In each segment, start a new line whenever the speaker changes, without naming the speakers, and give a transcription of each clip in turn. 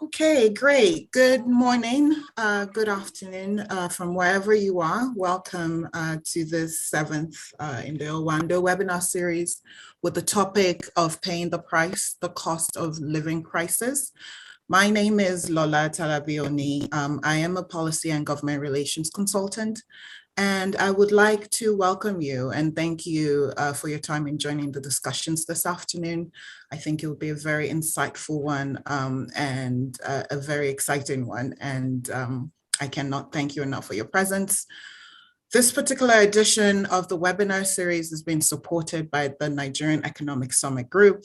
Okay, great. Good morning, good afternoon from wherever you are. Welcome to this 7th in the Owando webinar series with the topic of paying the price, the cost of living crisis. My name is Lola Talabioni. I am a policy and government relations consultant, and I would like to welcome you and thank you for your time in joining the discussions this afternoon. I think it will be a very insightful one and a very exciting one. And I cannot thank you enough for your presence. This particular edition of the webinar series has been supported by the Nigerian Economic Summit Group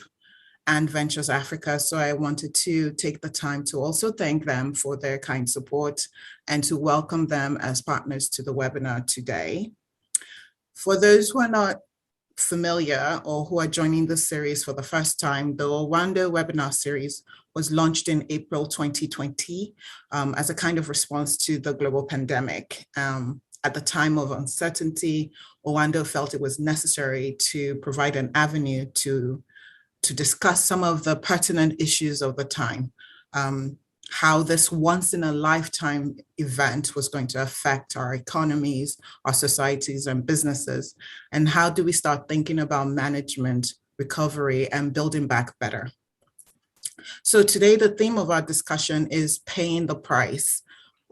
and Ventures Africa. So I wanted to take the time to also thank them for their kind support and to welcome them as partners to the webinar today. For those who are not familiar or who are joining this series for the first time, the Owando webinar series was launched in April 2020 as a kind of response to the global pandemic. At the time of uncertainty, Owando felt it was necessary to provide an avenue to discuss some of the pertinent issues of the time, how this once in a lifetime event was going to affect our economies, our societies and businesses, and how do we start thinking about management, recovery, and building back better. So today, the theme of our discussion is paying the price,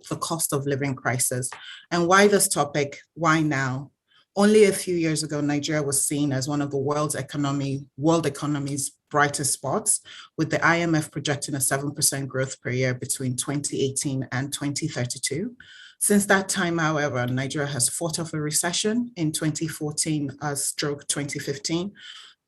the cost of living crisis. And why this topic? Why now? Only a few years ago, Nigeria was seen as one of the world economy's brightest spots, with the IMF projecting a 7% growth per year between 2018 and 2032. Since that time, however, Nigeria has fought off a recession in 2014/2015,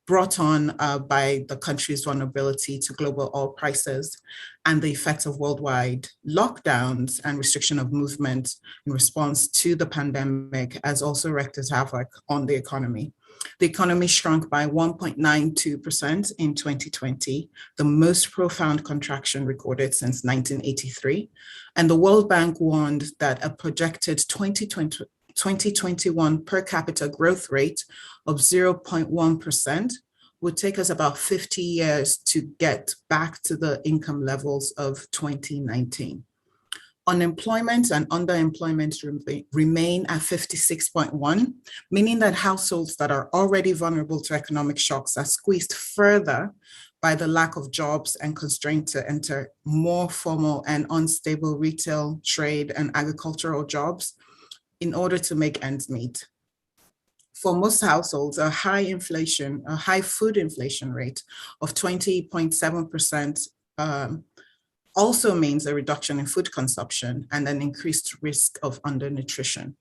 brought on by the country's vulnerability to global oil prices and the effects of worldwide lockdowns and restriction of movement in response to the pandemic has also wreaked its havoc on the economy. The economy shrunk by 1.92% in 2020, the most profound contraction recorded since 1983. And the World Bank warned that a projected 2021 per capita growth rate of 0.1% would take us about 50 years to get back to the income levels of 2019. Unemployment and underemployment remain at 56.1, meaning that households that are already vulnerable to economic shocks are squeezed further by the lack of jobs and constraint to enter more formal and unstable retail, trade, and agricultural jobs in order to make ends meet. For most households, a high food inflation rate of 20.7% also means a reduction in food consumption and an increased risk of undernutrition.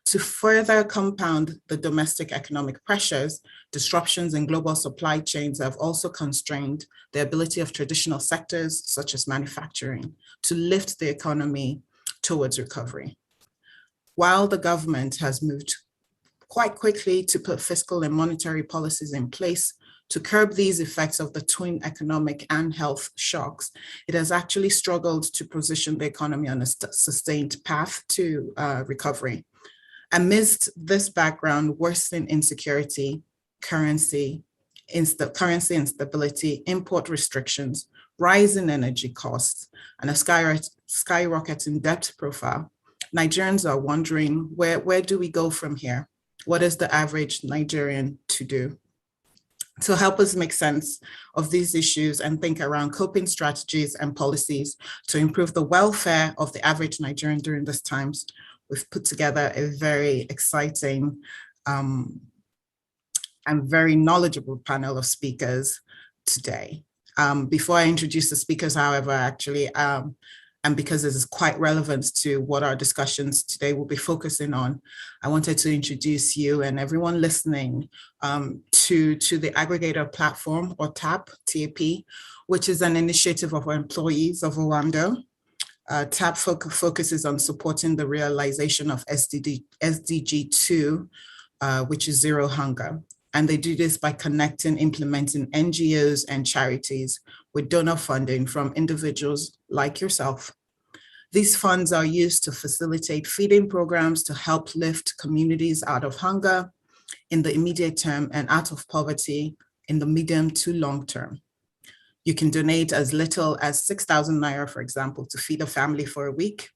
To further compound the domestic economic pressures, disruptions in global supply chains have also constrained the ability of traditional sectors, such as manufacturing, to lift the economy towards recovery. While the government has moved quite quickly to put fiscal and monetary policies in place to curb these effects of the twin economic and health shocks, it has actually struggled to position the economy on a sustained path to recovery. Amidst this background, worsening insecurity, currency instability, import restrictions, rising energy costs, and a skyrocketing debt profile, Nigerians are wondering, where do we go from here? What is the average Nigerian to do? To help us make sense of these issues and think around coping strategies and policies to improve the welfare of the average Nigerian during these times, we've put together a very exciting and very knowledgeable panel of speakers today. Before I introduce the speakers, however, and because this is quite relevant to what our discussions today will be focusing on, I wanted to introduce you and everyone listening to the aggregator platform, or TAP, T-A-P, which is an initiative of employees of Owando. TAP focuses on supporting the realization of SDG 2, which is zero hunger. And they do this by connecting, implementing NGOs and charities with donor funding from individuals like yourself. These funds are used to facilitate feeding programs to help lift communities out of hunger in the immediate term and out of poverty in the medium to long term. You can donate as little as 6,000 Naira, for example, to feed a family for a week.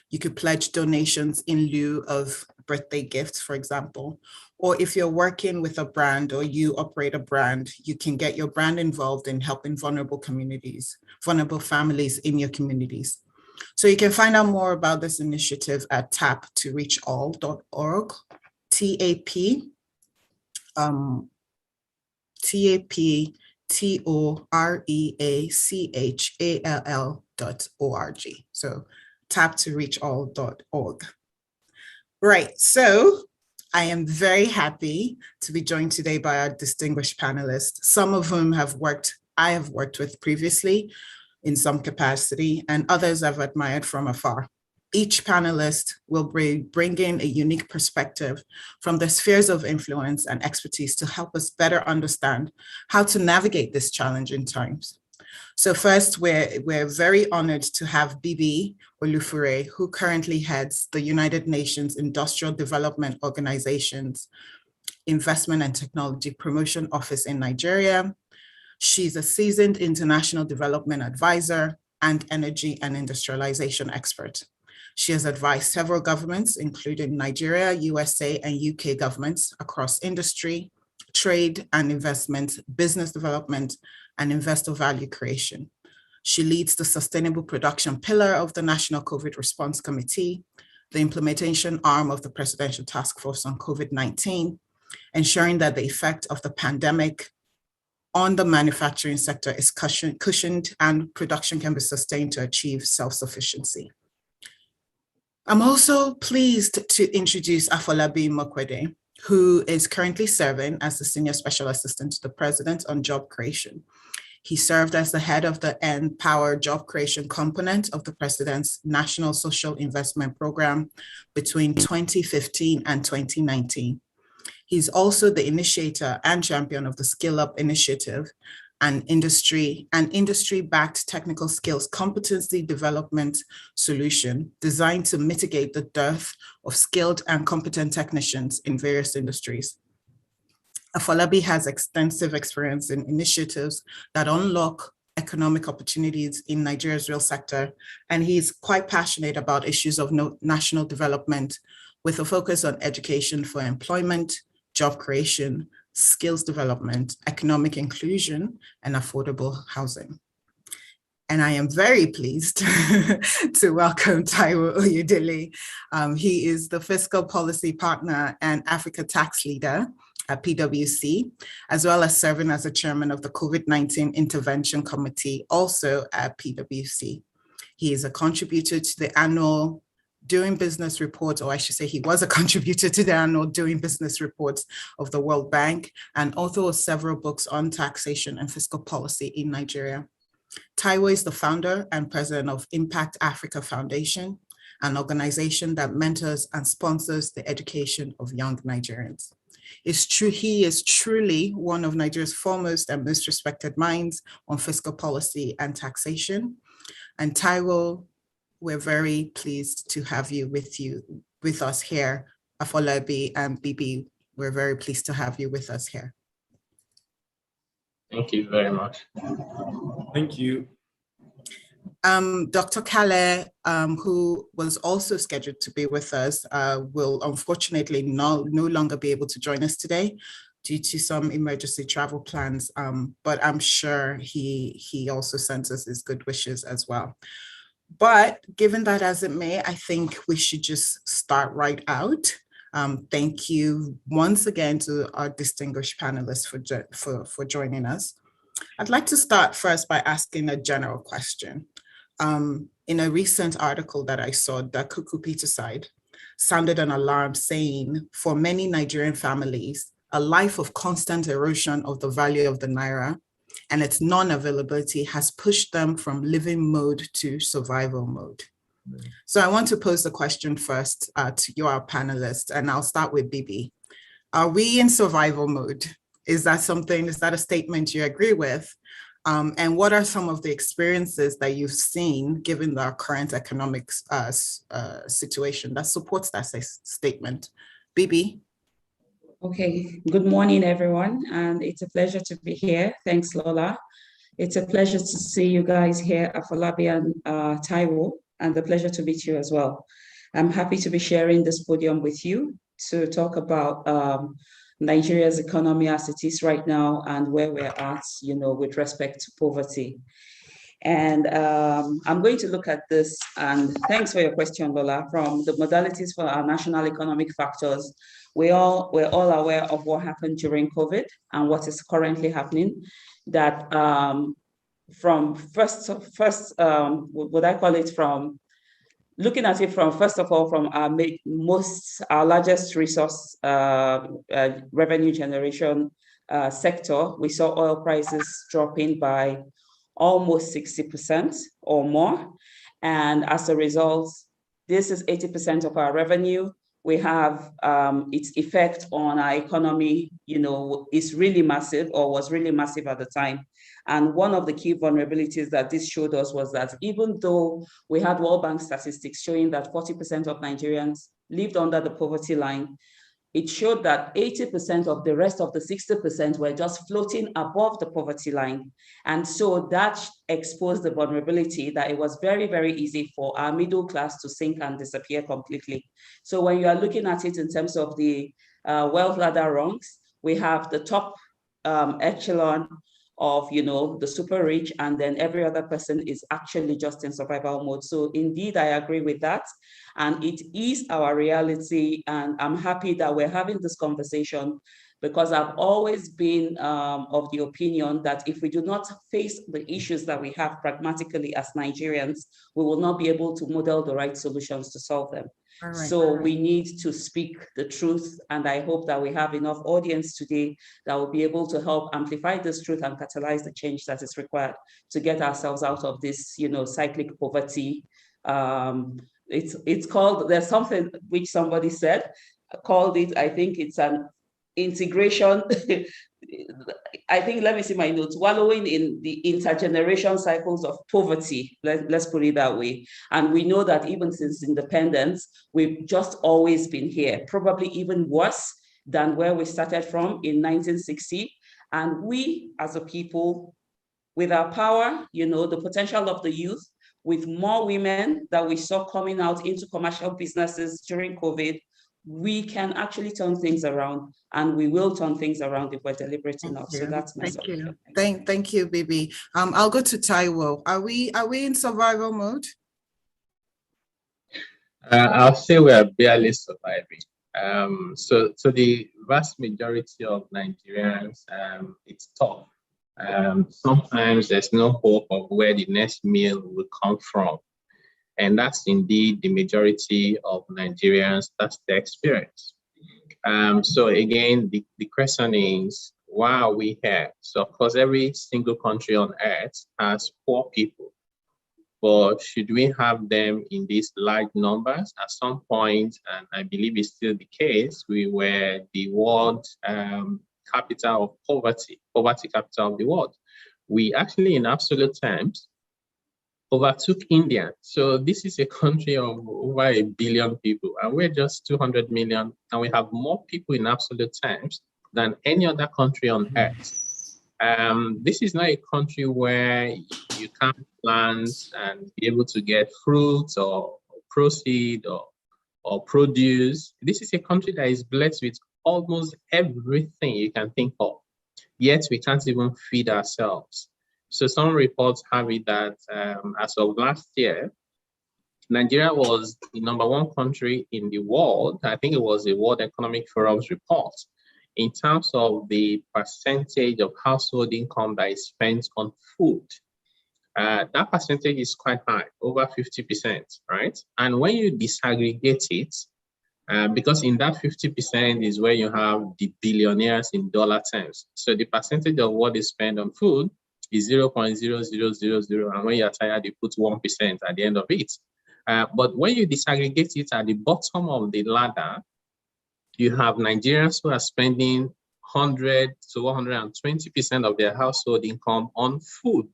You could pledge donations in lieu of birthday gifts, for example. Or if you're working with a brand or you operate a brand, you can get your brand involved in helping vulnerable communities, vulnerable families in your communities. So you can find out more about this initiative at taptoreachall.org, TAPTOREACHALL.org. So taptoreachall.org. Right, so I am very happy to be joined today by our distinguished panelists, some of whom I have worked with previously in some capacity, and others I've admired from afar. Each panelist will bring in a unique perspective from their spheres of influence and expertise to help us better understand how to navigate this challenging times. So first, we're very honored to have Bibi Olufure, who currently heads the United Nations Industrial Development Organization's Investment and Technology Promotion Office in Nigeria. She's a seasoned international development advisor and energy and industrialization expert. She has advised several governments, including Nigeria, USA, and UK governments across industry, trade and investment, business development, and investor value creation. She leads the sustainable production pillar of the National COVID Response Committee, the implementation arm of the Presidential Task Force on COVID-19, ensuring that the effect of the pandemic on the manufacturing sector is cushioned and production can be sustained to achieve self-sufficiency. I'm also pleased to introduce Afolabi Mokwede, who is currently serving as the Senior Special Assistant to the President on Job Creation. He served as the head of the Empower Job Creation component of the President's National Social Investment Program between 2015 and 2019. He's also the initiator and champion of the Skill Up Initiative, an industry-backed technical skills competency development solution designed to mitigate the dearth of skilled and competent technicians in various industries. Afolabi has extensive experience in initiatives that unlock economic opportunities in Nigeria's real sector, and he's quite passionate about issues of national development with a focus on education for employment, job creation, skills development, economic inclusion, and affordable housing. And I am very pleased to welcome Taiwo Oyedele. He is the Fiscal Policy Partner and Africa Tax Leader at PwC, as well as serving as the chairman of the COVID-19 Intervention Committee, also at PwC. He is a contributor to the annual Doing Business reports, or I should say he was a contributor to the annual Doing Business reports of the World Bank and author of several books on taxation and fiscal policy in Nigeria. Taiwo is the founder and president of Impact Africa Foundation, an organization that mentors and sponsors the education of young Nigerians. It's true, he is truly one of Nigeria's foremost and most respected minds on fiscal policy and taxation. And Taiwo, we're very pleased to have you with us here. Afolabi and Bibi, we're very pleased to have you with us here.
Thank you very much.
Thank you.
Dr. Kale, who was also scheduled to be with us, will unfortunately no longer be able to join us today due to some emergency travel plans, but I'm sure he also sends us his good wishes as well. But given that as it may, I think we should just start right out. Thank you once again to our distinguished panelists for joining us. I'd like to start first by asking a general question. In a recent article that I saw, the Cuckoo Peterside sounded an alarm saying, for many Nigerian families, a life of constant erosion of the value of the Naira and its non-availability has pushed them from living mode to survival mode. So I want to pose the question first to you, our panelists, and I'll start with Bibi. Are we in survival mode? Is that a statement you agree with? And what are some of the experiences that you've seen given the current economic situation that supports that statement? Bibi?
Okay, good morning, everyone. And it's a pleasure to be here. Thanks, Lola.
It's a pleasure to see you guys here, Afolabi and Taiwo, and a pleasure to meet you as well. I'm happy to be sharing this podium with you to talk about Nigeria's economy as it is right now and where we're at, with respect to poverty. And I'm going to look at this, and thanks for your question, Lola, from the modalities for our national economic factors. We're all aware of what happened during COVID and what is currently happening. That from looking at it from, first of all, from our largest resource revenue generation sector, we saw oil prices dropping by almost 60% or more. And as a result, this is 80% of our revenue. We have its effect on our economy, is really massive, or was really massive at the time. And one of the key vulnerabilities that this showed us was that even though we had World Bank statistics showing that 40% of Nigerians lived under the poverty line, it showed that 80% of the rest of the 60% were just floating above the poverty line. And so that exposed the vulnerability that it was very, very easy for our middle class to sink and disappear completely. So when you are looking at it in terms of the wealth ladder rungs, we have the top echelon of, the super rich, and then every other person is actually just in survival mode. So indeed, I agree with that. And it is our reality. And I'm happy that we're having this conversation, because I've always been of the opinion that if we do not face the issues that we have pragmatically as Nigerians, we will not be able to model the right solutions to solve them. Right. So we need to speak the truth. And I hope that we have enough audience today that will be able to help amplify this truth and catalyze the change that is required to get ourselves out of this, cyclic poverty. It's called, there's something which somebody said, called it, I think it's an integration. I think, let me see my notes, wallowing in the intergeneration cycles of poverty, let's put it that way. And we know that even since independence, we've just always been here, probably even worse than where we started from in 1960. And we as a people, with our power, the potential of the youth, with more women that we saw coming out into commercial businesses during COVID, we can actually turn things around, and we will turn things around if we're deliberate enough. So that's my
suggestion. Thank you, Bibi. I'll go to Taiwo. Are we in survival mode?
I'll say we are barely surviving. So the vast majority of Nigerians, it's tough. Sometimes there's no hope of where the next meal will come from. And that's indeed the majority of Nigerians, that's the experience. So again, the question is, why are we here? So of course, every single country on earth has poor people, but should we have them in these large numbers? At some point, and I believe it's still the case, we were the world capital of poverty capital of the world. We actually, in absolute terms, overtook India. So this is a country of over 1 billion people, and we're just 200 million, and we have more people in absolute terms than any other country on earth. This is not a country where you can't plant and be able to get fruits or proceed or produce. This is a country that is blessed with almost everything you can think of, yet we can't even feed ourselves. So some reports have it that as of last year, Nigeria was the #1 country in the world. I think it was the World Economic Forum's report in terms of the percentage of household income that is spent on food. That percentage is quite high, over 50%, right? And when you disaggregate it, because in that 50% is where you have the billionaires in dollar terms. So the percentage of what they spend on food is 0.0000, and when you're tired, you put 1% at the end of it. But when you disaggregate it at the bottom of the ladder, you have Nigerians who are spending 100 to 120% of their household income on food.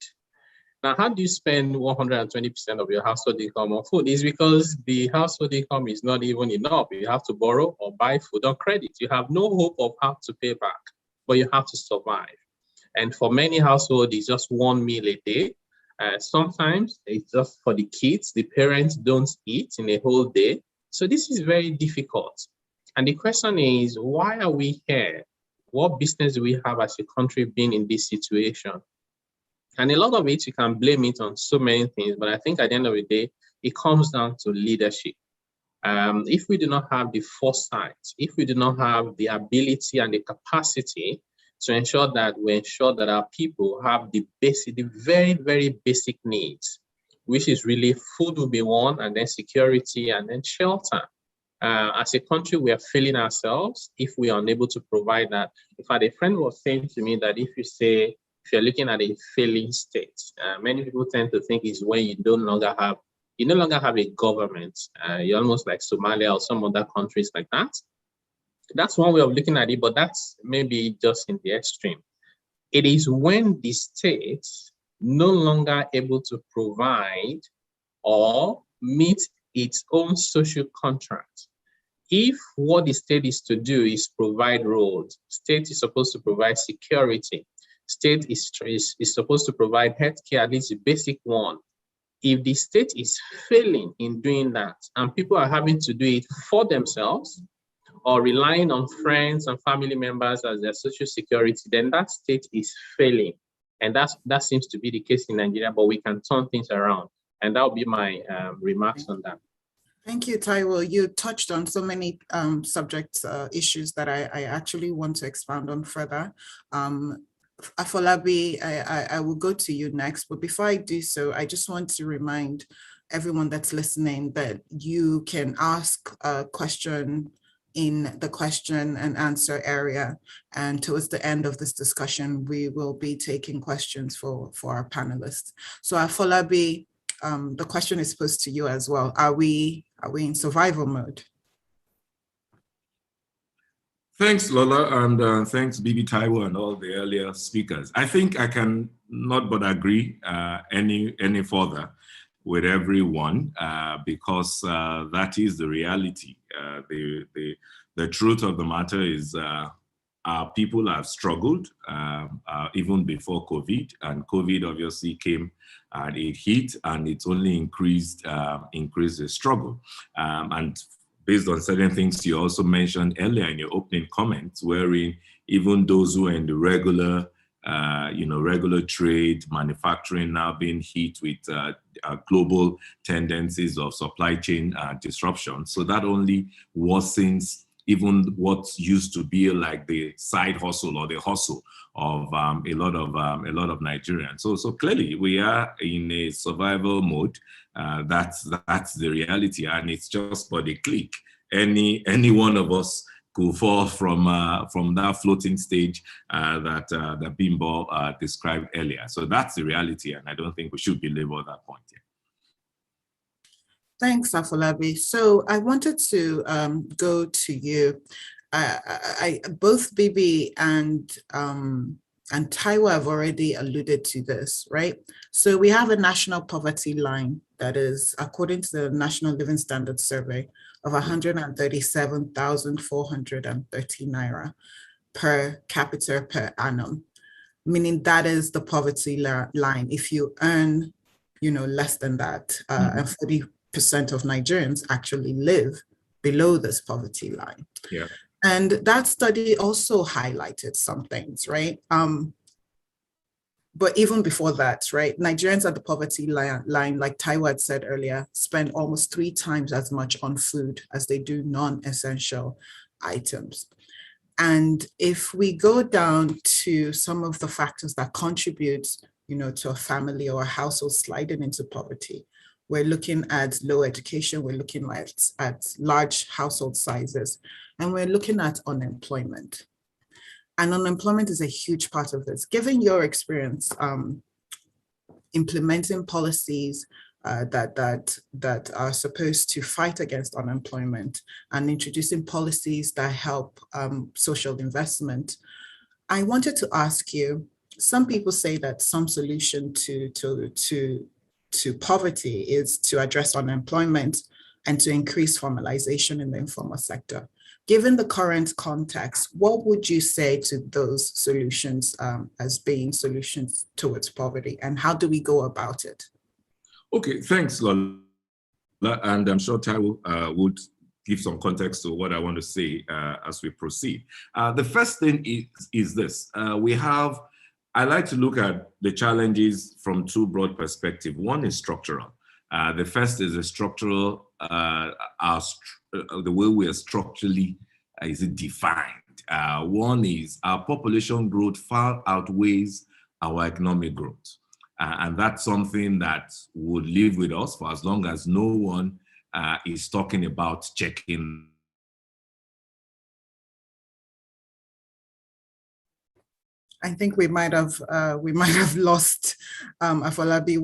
Now, how do you spend 120% of your household income on food? It's because the household income is not even enough. You have to borrow or buy food on credit. You have no hope of how to pay back, but you have to survive. And for many households, it's just one meal a day. Sometimes it's just for the kids. The parents don't eat in a whole day. So this is very difficult. And the question is, why are we here? What business do we have as a country being in this situation? And a lot of it, you can blame it on so many things, but I think at the end of the day, it comes down to leadership. If we do not have the foresight, if we do not have the ability and the capacity to ensure that our people have the very, very basic needs, which is really food will be one, and then security, and then shelter. As a country, we are failing ourselves if we are unable to provide that. In fact, a friend was saying to me that if you're looking at a failing state, many people tend to think is when you no longer have a government. You're almost like Somalia or some other countries like that. That's one way of looking at it, but that's maybe just in the extreme. It is when the state no longer able to provide or meet its own social contract. If what the state is to do is provide roads, state is supposed to provide security, state is supposed to provide healthcare, at least the basic one. If the state is failing in doing that and people are having to do it for themselves or relying on friends and family members as their social security, then that state is failing. And that seems to be the case in Nigeria, but we can turn things around. And that will be my remarks on that.
Thank you, Taiwo. You touched on so many subjects, issues that I actually want to expound on further. Afolabi, I will go to you next, but before I do so, I just want to remind everyone that's listening that you can ask a question in the question and answer area. And towards the end of this discussion, we will be taking questions for our panelists. So Afolabi, the question is posed to you as well. Are we in survival mode?
Thanks, Lola, and thanks, Bibi Taiwo and all the earlier speakers. I think I can not but agree any further with everyone because that is the reality. The truth of the matter is our people have struggled even before COVID, and COVID obviously came and it hit, and it's only increased the struggle. And based on certain things you also mentioned earlier in your opening comments, wherein even those who are in the regular trade, manufacturing now being hit with global tendencies of supply chain disruption. So that only worsens even what used to be like the side hustle or the hustle of a lot of Nigerians. So clearly we are in a survival mode. That's the reality, and it's just for the click. Any one of us could fall from that floating stage that Bimbo described earlier. So that's the reality, and I don't think we should belabor that point yet.
Thanks, Afolabi. So I wanted to go to you. Both Bibi and Taiwo have already alluded to this, right? So we have a national poverty line that is, according to the National Living Standards Survey, of 137,430 naira per capita per annum, meaning that is the poverty line. If you earn, less than that, and 40% of Nigerians actually live below this poverty line.
Yeah.
And that study also highlighted some things, right? But even before that, right, Nigerians at the poverty line, like Taiwo had said earlier, spend almost 3 times as much on food as they do non-essential items. And if we go down to some of the factors that contribute, to a family or a household sliding into poverty, we're looking at low education, we're looking at large household sizes, and we're looking at unemployment. And unemployment is a huge part of this. Given your experience implementing policies that are supposed to fight against unemployment and introducing policies that help social investment, I wanted to ask you, some people say that some solution to poverty is to address unemployment and to increase formalization in the informal sector. given the current context, what would you say to those solutions as being solutions towards poverty, and how do we go about it?
Okay, thanks, Lola. And I'm sure Taiwo would give some context to what I want to say as we proceed. The first thing is this. I like to look at the challenges from two broad perspectives. One is structural. The first is the structural, the way we are structurally defined. One is our population growth far outweighs our economic growth. And that's something that would live with us for as long as no one is talking about checking.
I think we might have lost Afolabi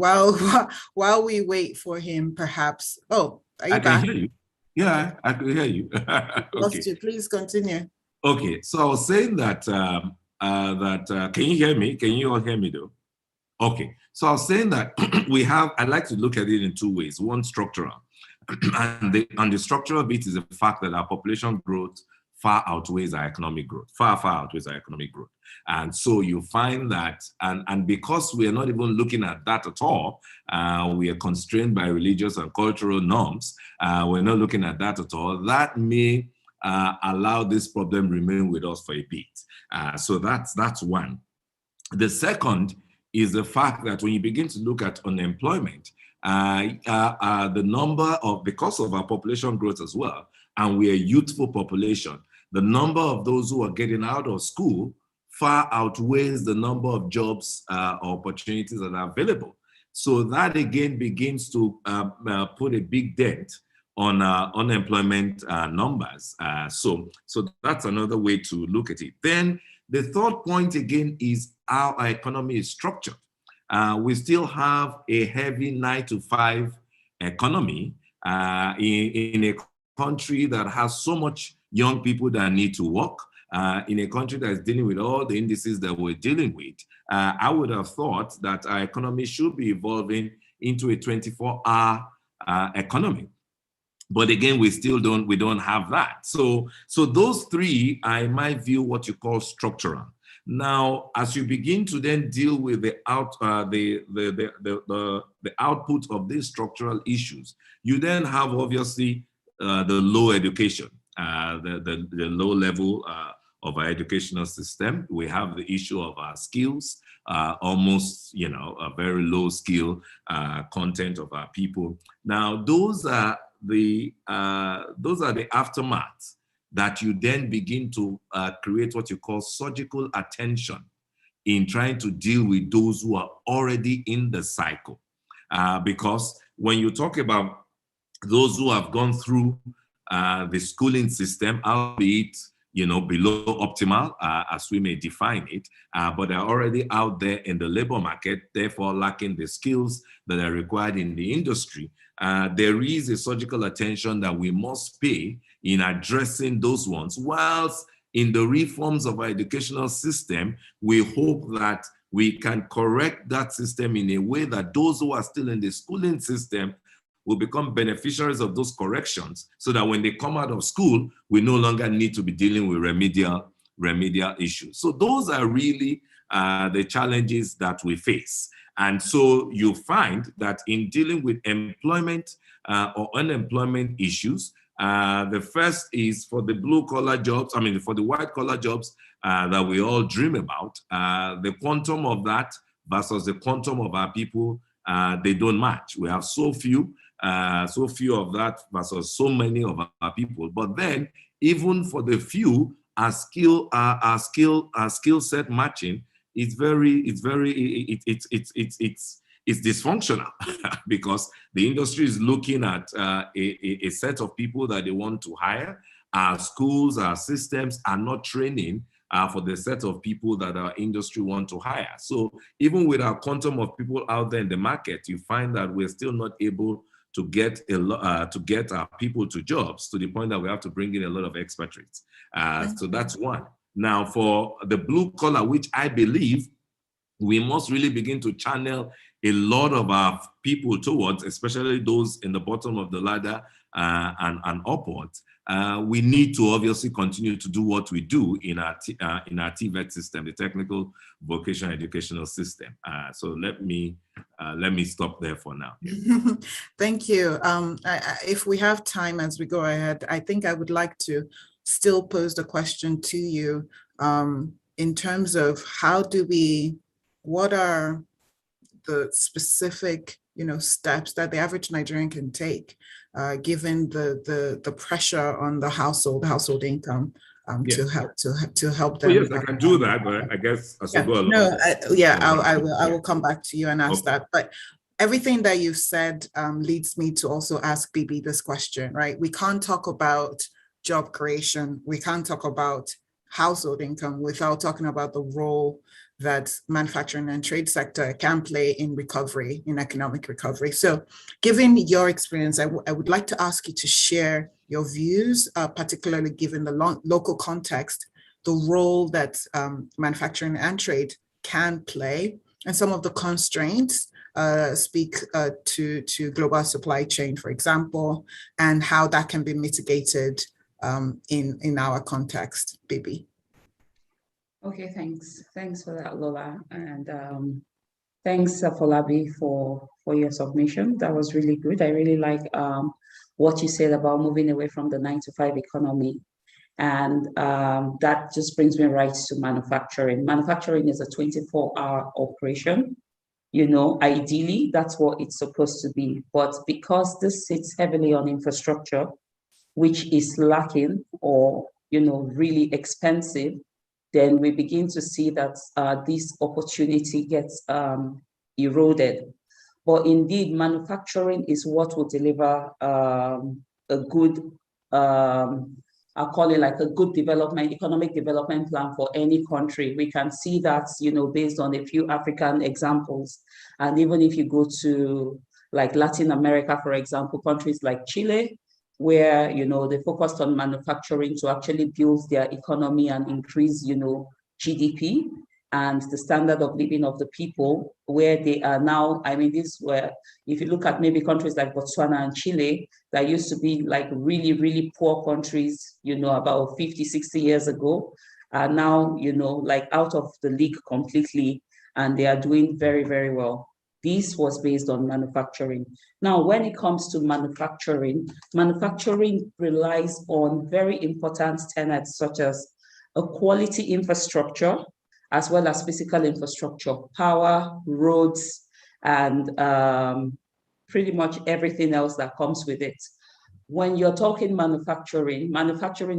while we wait for him. Perhaps. Oh, are you back?
I can hear you. Yeah, I can hear you. Okay.
Lost you. Please continue.
Okay, so I was saying that can you hear me? Can you all hear me though? Okay, so I was saying that I like to look at it in two ways. One, structural. And the structural bit is the fact that our population growth far outweighs our economic growth, far outweighs our economic growth. And so you find that, and because we are not even looking at that at all, we are constrained by religious and cultural norms, we're not looking at that at all, that may allow this problem remain with us for a bit. So that's one. The second is the fact that when you begin to look at unemployment, the number of, because of our population growth as well, and we're a youthful population, the number of those who are getting out of school far outweighs the number of jobs or opportunities that are available. So that again begins to put a big dent on unemployment numbers. So that's another way to look at it. Then the third point again is how our economy is structured. We still have a heavy 9-to-5 economy in a country that has so much young people that need to work, in a country that is dealing with all the indices that we're dealing with. I would have thought that our economy should be evolving into a 24-hour economy. But again, we don't have that. So those three are, in my view, what you call structural. Now, as you begin to then deal with the output of these structural issues, you then have obviously the low education, the low level of our educational system. We have the issue of our skills, almost, a very low skill content of our people. Now, those are the aftermath that you then begin to create what you call surgical attention in trying to deal with those who are already in the cycle. Because when you talk about those who have gone through the schooling system, albeit below optimal, as we may define it, but are already out there in the labor market, therefore lacking the skills that are required in the industry, there is a surgical attention that we must pay in addressing those ones. Whilst in the reforms of our educational system, we hope that we can correct that system in a way that those who are still in the schooling system will become beneficiaries of those corrections, so that when they come out of school, we no longer need to be dealing with remedial issues. So those are really the challenges that we face. And so you find that in dealing with employment or unemployment issues, the first is for the blue-collar jobs, for the white-collar jobs that we all dream about, the quantum of that versus the quantum of our people, they don't match. We have so few of that versus so many of our people. But then, even for the few, our skill set matching is it's dysfunctional because the industry is looking at a set of people that they want to hire. Our schools, our systems are not training for the set of people that our industry want to hire. So even with our quantum of people out there in the market, you find that we're still not able to get our people to jobs, to the point that we have to bring in a lot of expatriates. So that's one. Now, for the blue collar, which I believe we must really begin to channel a lot of our people towards, especially those in the bottom of the ladder and upwards, we need to obviously continue to do what we do in our TVET system, the technical vocational educational system. So let me stop there for now.
Thank you. If we have time as we go ahead, I think I would like to still pose the question to you in terms of what are the specific steps that the average Nigerian can take, given the pressure on the household income, to help them.
Oh, yes, I can do that, but I guess I should go along.
No, I will come back to you and ask that. But everything that you've said leads me to also ask Bibi this question, right? We can't talk about job creation, we can't talk about household income without talking about the role that manufacturing and trade sector can play in recovery, in economic recovery. So given your experience, I would like to ask you to share your views, particularly given the local context, the role that manufacturing and trade can play, and some of the constraints speak to global supply chain, for example, and how that can be mitigated in our context. Bibi.
Okay, thanks. Thanks for that, Lola. And thanks, Folabi, for your submission. That was really good. I really like what you said about moving away from the 9-to-5 economy. And that just brings me right to manufacturing. Manufacturing is a 24-hour operation. Ideally, that's what it's supposed to be. But because this sits heavily on infrastructure, which is lacking or, really expensive, then we begin to see that this opportunity gets eroded. But indeed, manufacturing is what will deliver a good, I'll call it like a good economic development plan for any country. We can see that, based on a few African examples. And even if you go to like Latin America, for example, countries like Chile, where, they focused on manufacturing to actually build their economy and increase, GDP and the standard of living of the people, where they are now. I mean, this where, if you look at maybe countries like Botswana and Chile, that used to be like really, really poor countries, about 50, 60 years ago, are now, like out of the league completely, and they are doing very, very well. This was based on manufacturing. Now, when it comes to manufacturing relies on very important tenets such as a quality infrastructure, as well as physical infrastructure, power, roads, and pretty much everything else that comes with it. When you're talking manufacturing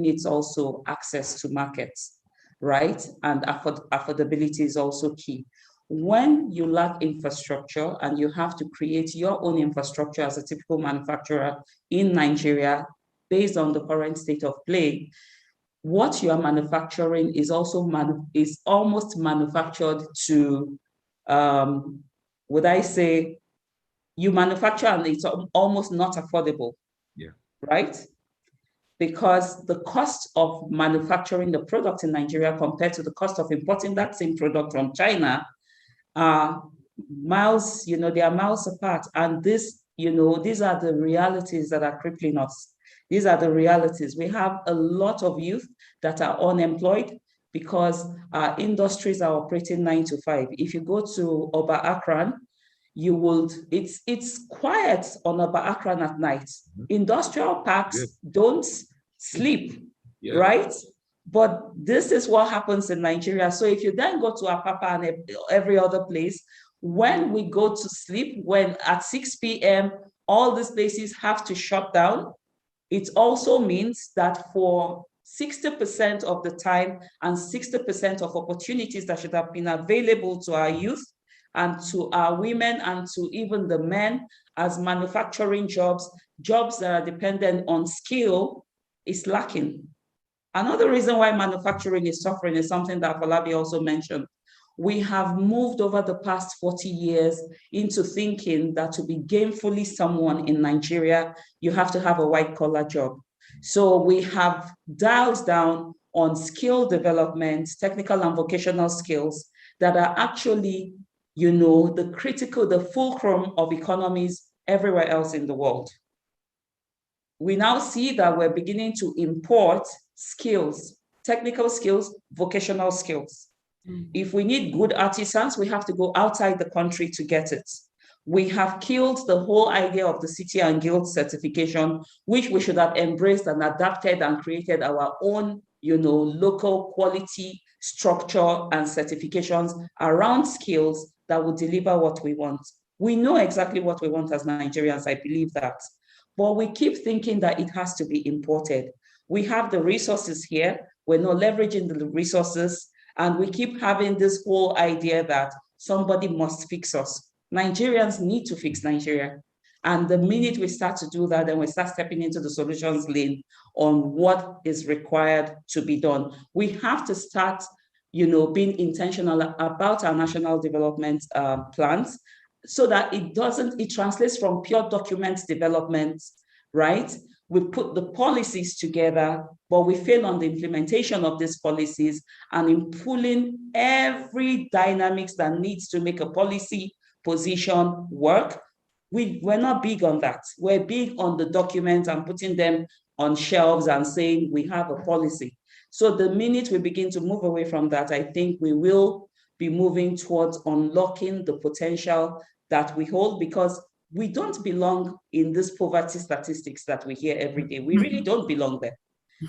needs also access to markets, right? And affordability is also key. When you lack infrastructure and you have to create your own infrastructure as a typical manufacturer in Nigeria, based on the current state of play, what you are manufacturing is also almost manufactured to, would I say, you manufacture and it's almost not affordable, right? Because the cost of manufacturing the product in Nigeria compared to the cost of importing that same product from China are miles, they are miles apart. And this, these are the realities that are crippling us. These are the realities. We have a lot of youth that are unemployed because our industries are operating 9-to-5. If you go to Oba Akran, it's quiet on Oba Akran at night. Industrial parks don't sleep, right? But this is what happens in Nigeria. So if you then go to Apapa and every other place, when we go to sleep, when at 6 p.m., all these places have to shut down, it also means that for 60% of the time and 60% of opportunities that should have been available to our youth and to our women and to even the men as manufacturing jobs that are dependent on skill is lacking. Another reason why manufacturing is suffering is something that Falabi also mentioned. We have moved over the past 40 years into thinking that to be gainfully someone in Nigeria, you have to have a white-collar job. So we have dialed down on skill development, technical and vocational skills that are actually, the fulcrum of economies everywhere else in the world. we now see that we're beginning to import skills, technical skills, vocational skills. If we need good artisans, we have to go outside the country to get it. We have killed the whole idea of the City and Guild certification, which we should have embraced and adapted and created our own, local quality structure and certifications around skills that will deliver what we want. We know exactly what we want as Nigerians, I believe that. But we keep thinking that it has to be imported. We have the resources here, we're not leveraging the resources, and we keep having this whole idea that somebody must fix us. Nigerians need to fix Nigeria. And the minute we start to do that, then we start stepping into the solutions lane on what is required to be done. We have to start, being intentional about our national development plans so that it translates from pure document development, right? We put the policies together, but we fail on the implementation of these policies and in pulling every dynamics that needs to make a policy position work. We're not big on that. We're big on the documents and putting them on shelves and saying we have a policy. So the minute we begin to move away from that, I think we will be moving towards unlocking the potential that we hold, because we don't belong in this poverty statistics that we hear every day. We really don't belong there.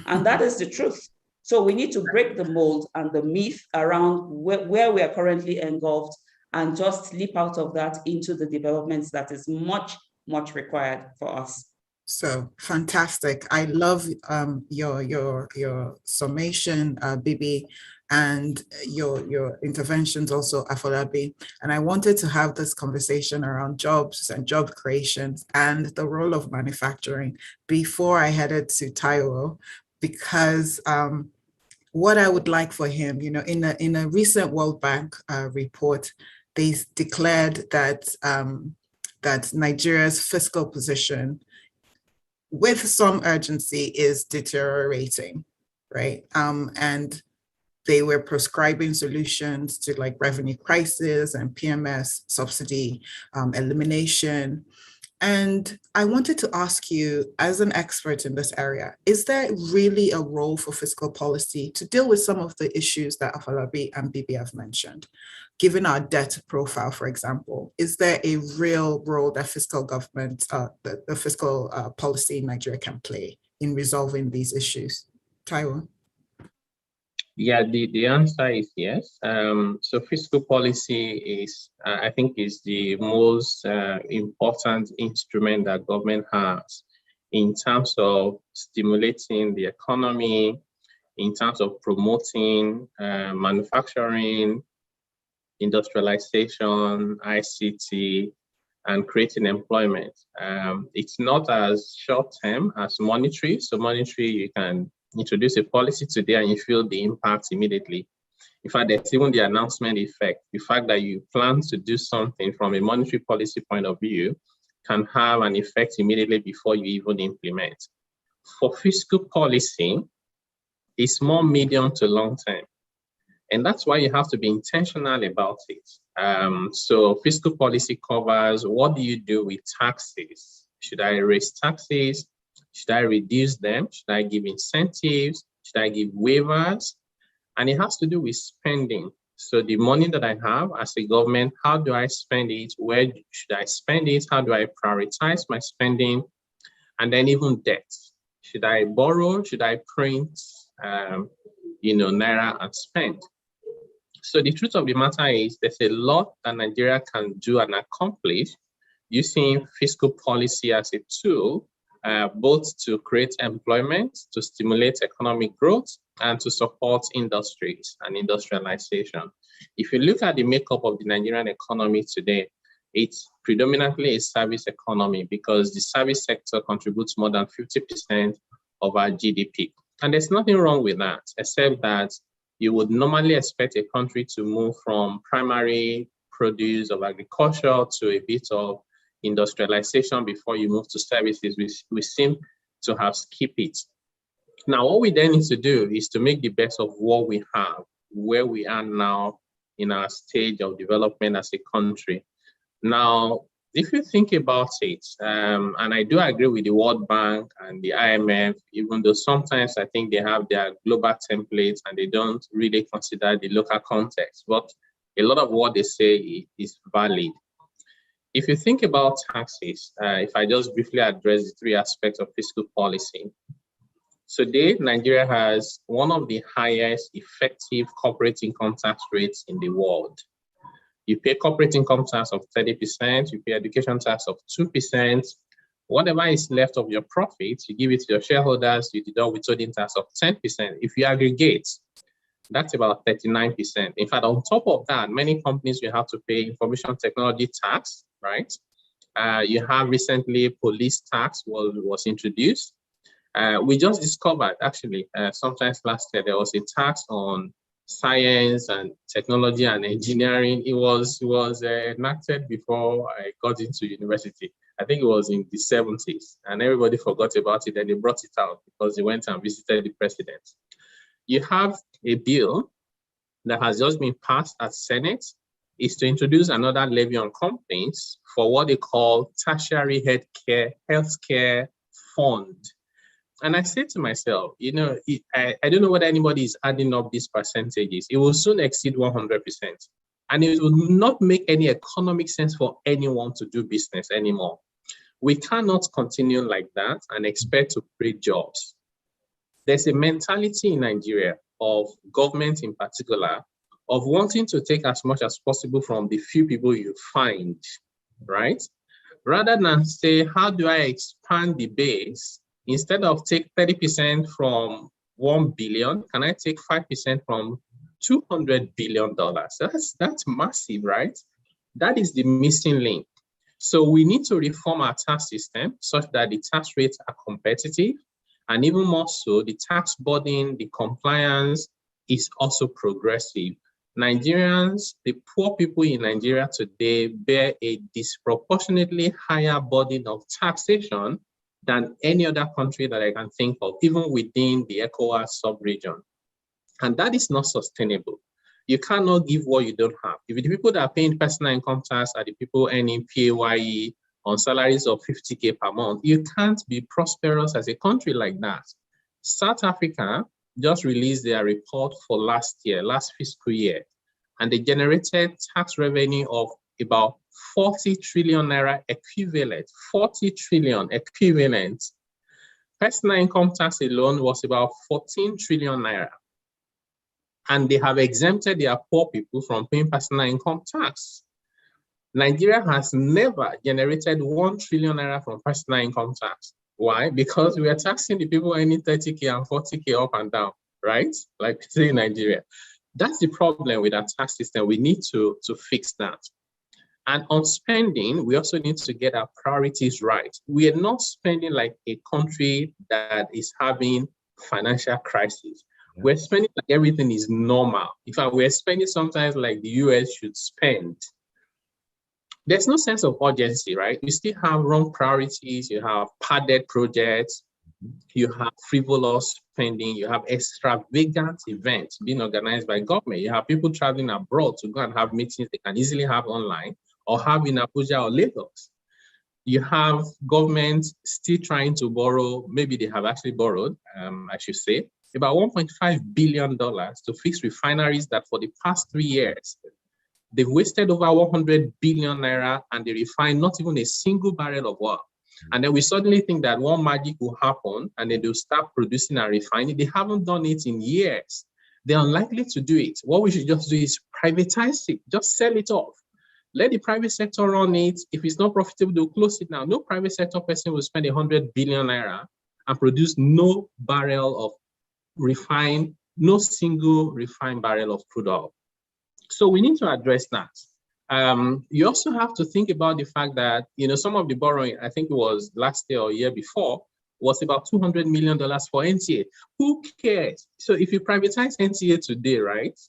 And that is the truth. So we need to break the mold and the myth around where we are currently engulfed and just leap out of that into the developments that is much, much required for us.
So fantastic. I love your summation, Bibi, and your interventions also, Afolabi. And I wanted to have this conversation around jobs and job creations and the role of manufacturing before I headed to Taiwo, because what I would like for him, in a recent World Bank report, they declared that that Nigeria's fiscal position, with some urgency, is deteriorating, right? And they were prescribing solutions to like revenue crisis and PMS subsidy elimination. And I wanted to ask you, as an expert in this area, is there really a role for fiscal policy to deal with some of the issues that Afolabi and Bibi have mentioned? Given our debt profile, for example, is there a real role that fiscal government, the fiscal policy in Nigeria can play in resolving these issues? Taiwo?
Yeah, the answer is yes. So fiscal policy is, I think, is the most important instrument that government has in terms of stimulating the economy, in terms of promoting manufacturing, industrialization, ICT, and creating employment. It's not as short-term as monetary. So monetary, you can introduce a policy today and you feel the impact immediately. In fact, there's even the announcement effect. The fact that you plan to do something from a monetary policy point of view can have an effect immediately before you even implement. For fiscal policy, it's more medium to long term. And that's why you have to be intentional about it. So fiscal policy covers, what do you do with taxes? Should I raise taxes? Should I reduce them? Should I give incentives? Should I give waivers? And it has to do with spending. So the money that I have as a government, how do I spend it? Where should I spend it? How do I prioritize my spending? And then even debt. Should I borrow? Should I print, Naira and spend? So the truth of the matter is there's a lot that Nigeria can do and accomplish using fiscal policy as a tool, both to create employment, to stimulate economic growth, and to support industries and industrialization. If you look at the makeup of the Nigerian economy today, it's predominantly a service economy because the service sector contributes more than 50% of our GDP. And there's nothing wrong with that, except that you would normally expect a country to move from primary produce of agriculture to a bit of industrialization before you move to services. We seem to have skipped it. Now, what we then need to do is to make the best of what we have, where we are now in our stage of development as a country. Now, if you think about it, and I do agree with the World Bank and the IMF, even though sometimes I think they have their global templates and they don't really consider the local context, but a lot of what they say is valid. If you think about taxes, if I just briefly address the three aspects of fiscal policy. Today, Nigeria has one of the highest effective corporate income tax rates in the world. You pay corporate income tax of 30%, you pay education tax of 2%. Whatever is left of your profits, you give it to your shareholders, you deduct withholding tax of 10%. If you aggregate, that's about 39%. In fact, on top of that, many companies will have to pay information technology tax, right? You have recently police tax was introduced. We just discovered, actually, sometimes last year, there was a tax on science and technology and engineering. It was enacted before I got into university. I think it was in the 70s, and everybody forgot about it, and they brought it out because they went and visited the president. You have a bill that has just been passed at Senate, is to introduce another levy on companies for what they call tertiary healthcare fund. And I said to myself, you know, I don't know whether anybody is adding up these percentages. It will soon exceed 100%. And it will not make any economic sense for anyone to do business anymore. We cannot continue like that and expect to create jobs. There's a mentality in Nigeria of government in particular of wanting to take as much as possible from the few people you find, right? Rather than say, how do I expand the base? Instead of take 30% from 1 billion, can I take 5% from $200 billion? That's massive, right? That is the missing link. So we need to reform our tax system such that the tax rates are competitive, and even more so, the tax burden, the compliance is also progressive. Nigerians, the poor people in Nigeria today bear a disproportionately higher burden of taxation than any other country that I can think of, even within the ECOWAS sub-region. And that is not sustainable. You cannot give what you don't have. If the people that are paying personal income tax are the people earning PAYE on salaries of 50K per month, you can't be prosperous as a country like that. South Africa just released their report for last fiscal year, and they generated tax revenue of about 40 trillion naira equivalent, 40 trillion equivalent. Personal income tax alone was about 14 trillion naira. And they have exempted their poor people from paying personal income tax. Nigeria has never generated 1 trillion naira from personal income tax. Why? Because we are taxing the people earning 30K and 40K up and down, right? Like we say in Nigeria. That's the problem with our tax system. We need to fix that. And on spending, we also need to get our priorities right. We are not spending like a country that is having financial crisis. Yeah. We're spending like everything is normal. In fact, we're spending sometimes like the US should spend. There's no sense of urgency, right? You still have wrong priorities. You have padded projects. You have frivolous spending. You have extravagant events being organized by government. You have people traveling abroad to go and have meetings they can easily have online or have in Abuja or Lagos. You have government still trying to borrow, maybe they have actually borrowed, I should say, about $1.5 billion to fix refineries that for the past 3 years, they've wasted over 100 billion naira and they refine not even a single barrel of oil. And then we suddenly think that one magic will happen and then they'll start producing and refining. They haven't done it in years. They're unlikely to do it. What we should just do is privatize it, just sell it off. Let the private sector run it. If it's not profitable, they'll close it down. No private sector person will spend 100 billion naira and produce no barrel of refined, no single refined barrel of crude oil. So we need to address that. You also have to think about the fact that, you know, some of the borrowing, I think it was last year or year before, was about $200 million for NTA. Who cares? So if you privatize NTA today, right,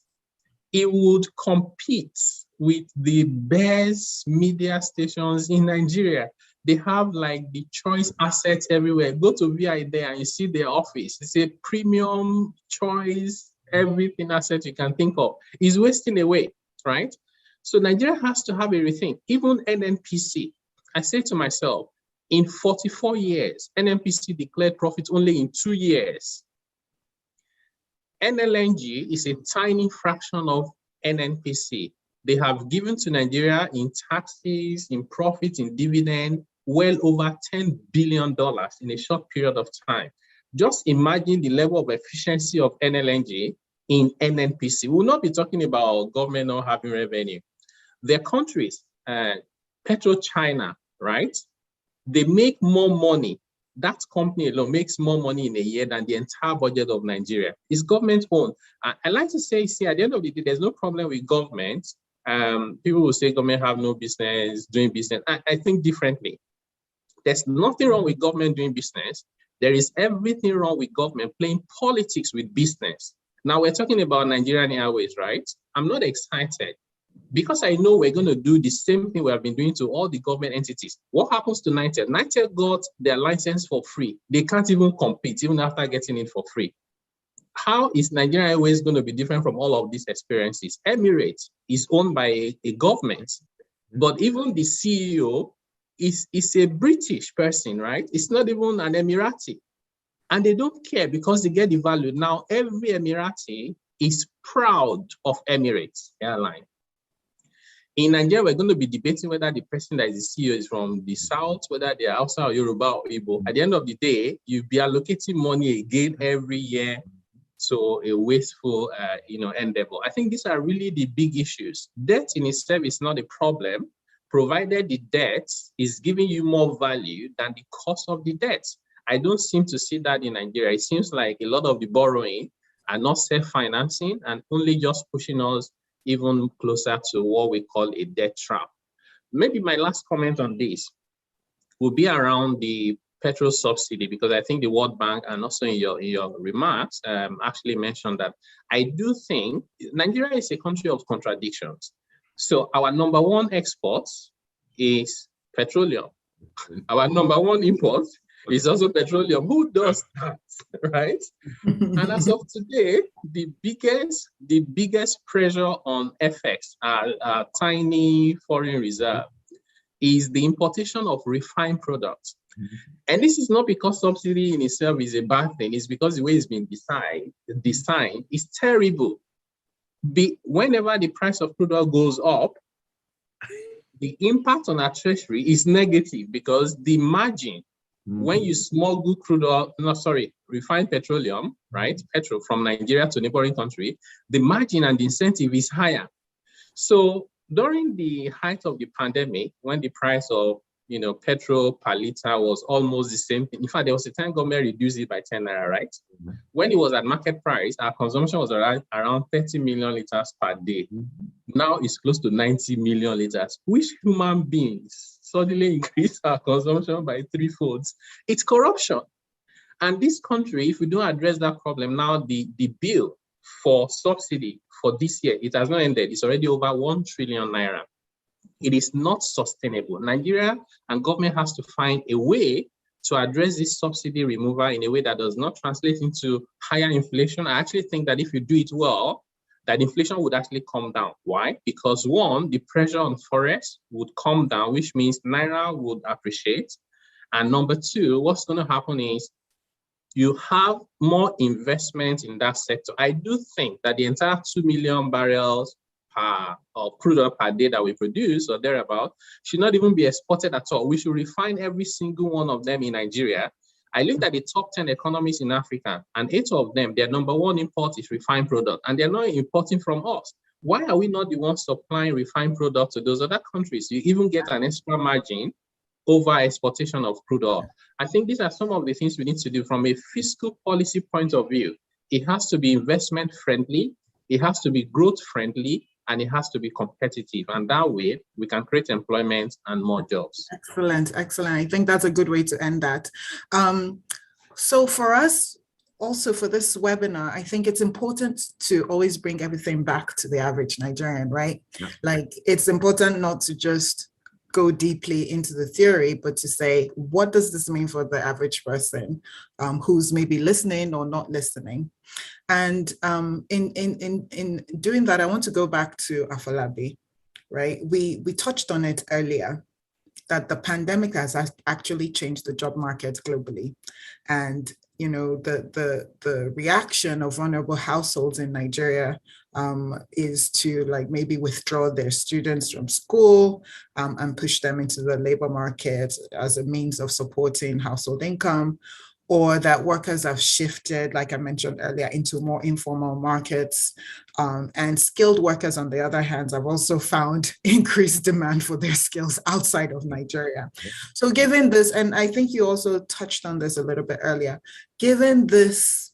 it would compete with the best media stations in Nigeria. They have like the choice assets everywhere. Go to VI there and you see their office. It's a premium choice, everything asset you can think of is wasting away, right? So Nigeria has to have a rethink. Even NNPC, I say to myself, in 44 years, NNPC declared profit only in 2 years. NLNG is a tiny fraction of NNPC. They have given to Nigeria in taxes, in profit, in dividend, well over $10 billion in a short period of time. Just imagine the level of efficiency of NLNG in NNPC. We will not be talking about government not having revenue. Their countries, PetroChina, right? They make more money. That company alone makes more money in a year than the entire budget of Nigeria. It's government owned. I like to say, see, at the end of the day, there's no problem with government. People will say government have no business doing business. I think differently. There's nothing wrong with government doing business. There is everything wrong with government playing politics with business. Now we're talking about Nigerian Airways, right? I'm not excited because I know we're going to do the same thing we have been doing to all the government entities. What happens to NITEL? NITEL got their license for free. They can't even compete even after getting it for free. How is Nigerian Airways going to be different from all of these experiences? Emirates is owned by a government, but even the CEO is a British person, right? It's not even an Emirati. And they don't care because they get the value. Now, every Emirati is proud of Emirates Airline. In Nigeria, we're going to be debating whether the person that is the CEO is from the South, whether they are outside Yoruba or Igbo. At the end of the day, you'll be allocating money again every year to a wasteful endeavor. I think these are really the big issues. Debt in itself is not a problem, provided the debt is giving you more value than the cost of the debt. I don't seem to see that in Nigeria. It seems like a lot of the borrowing are not self-financing and only just pushing us even closer to what we call a debt trap. Maybe my last comment on this will be around the petrol subsidy, because I think the World Bank and also in your remarks actually mentioned that. I do think Nigeria is a country of contradictions. So our number one export is petroleum. Our number one import is also petroleum. Who does that, right? And as of today, the biggest pressure on FX, our tiny foreign reserve, is the importation of refined products. And this is not because subsidy in itself is a bad thing. It's because the way it's been designed is terrible. Whenever the price of crude oil goes up, the impact on our treasury is negative because the margin, when you smuggle refined petroleum, right, petrol from Nigeria to a neighboring country, the margin and the incentive is higher. So during the height of the pandemic, when the price of petrol per liter was almost the same thing. In fact, there was a time government reduced it by 10 naira, right? When it was at market price, our consumption was around 30 million liters per day. Now it's close to 90 million liters. Which human beings suddenly increase our consumption by 3-fold? It's corruption. And this country, if we don't address that problem now, the bill for subsidy for this year, it has not ended. It's already over 1 trillion naira. It is not sustainable. Nigeria and government has to find a way to address this subsidy removal in a way that does not translate into higher inflation. I actually think that if you do it well, that inflation would actually come down. Why? Because one, the pressure on forex would come down, which means naira would appreciate. And number two, what's going to happen is you have more investment in that sector. I do think that the entire 2 million barrels of crude oil per day that we produce or thereabout should not even be exported at all. We should refine every single one of them in Nigeria. I looked at the top 10 economies in Africa, and 8 of them, their number one import is refined product, and they're not importing from us. Why are we not the ones supplying refined product to those other countries? You even get an extra margin over exportation of crude oil. I think these are some of the things we need to do from a fiscal policy point of view. It has to be investment friendly, it has to be growth friendly, and it has to be competitive. And that way, we can create employment and more jobs.
Excellent, excellent. I think that's a good way to end that. So for us, also for this webinar, I think it's important to always bring everything back to the average Nigerian, right? Yeah. Like, it's important not to just go deeply into the theory, but to say, what does this mean for the average person who's maybe listening or not listening? And in doing that, I want to go back to Afolabi, right? We touched on it earlier. that the pandemic has actually changed the job market globally. And the reaction of vulnerable households in Nigeria is to like maybe withdraw their students from school and push them into the labor market as a means of supporting household income, or that workers have shifted, like I mentioned earlier, into more informal markets. And skilled workers, on the other hand, have also found increased demand for their skills outside of Nigeria. So given this, and I think you also touched on this a little bit earlier, given this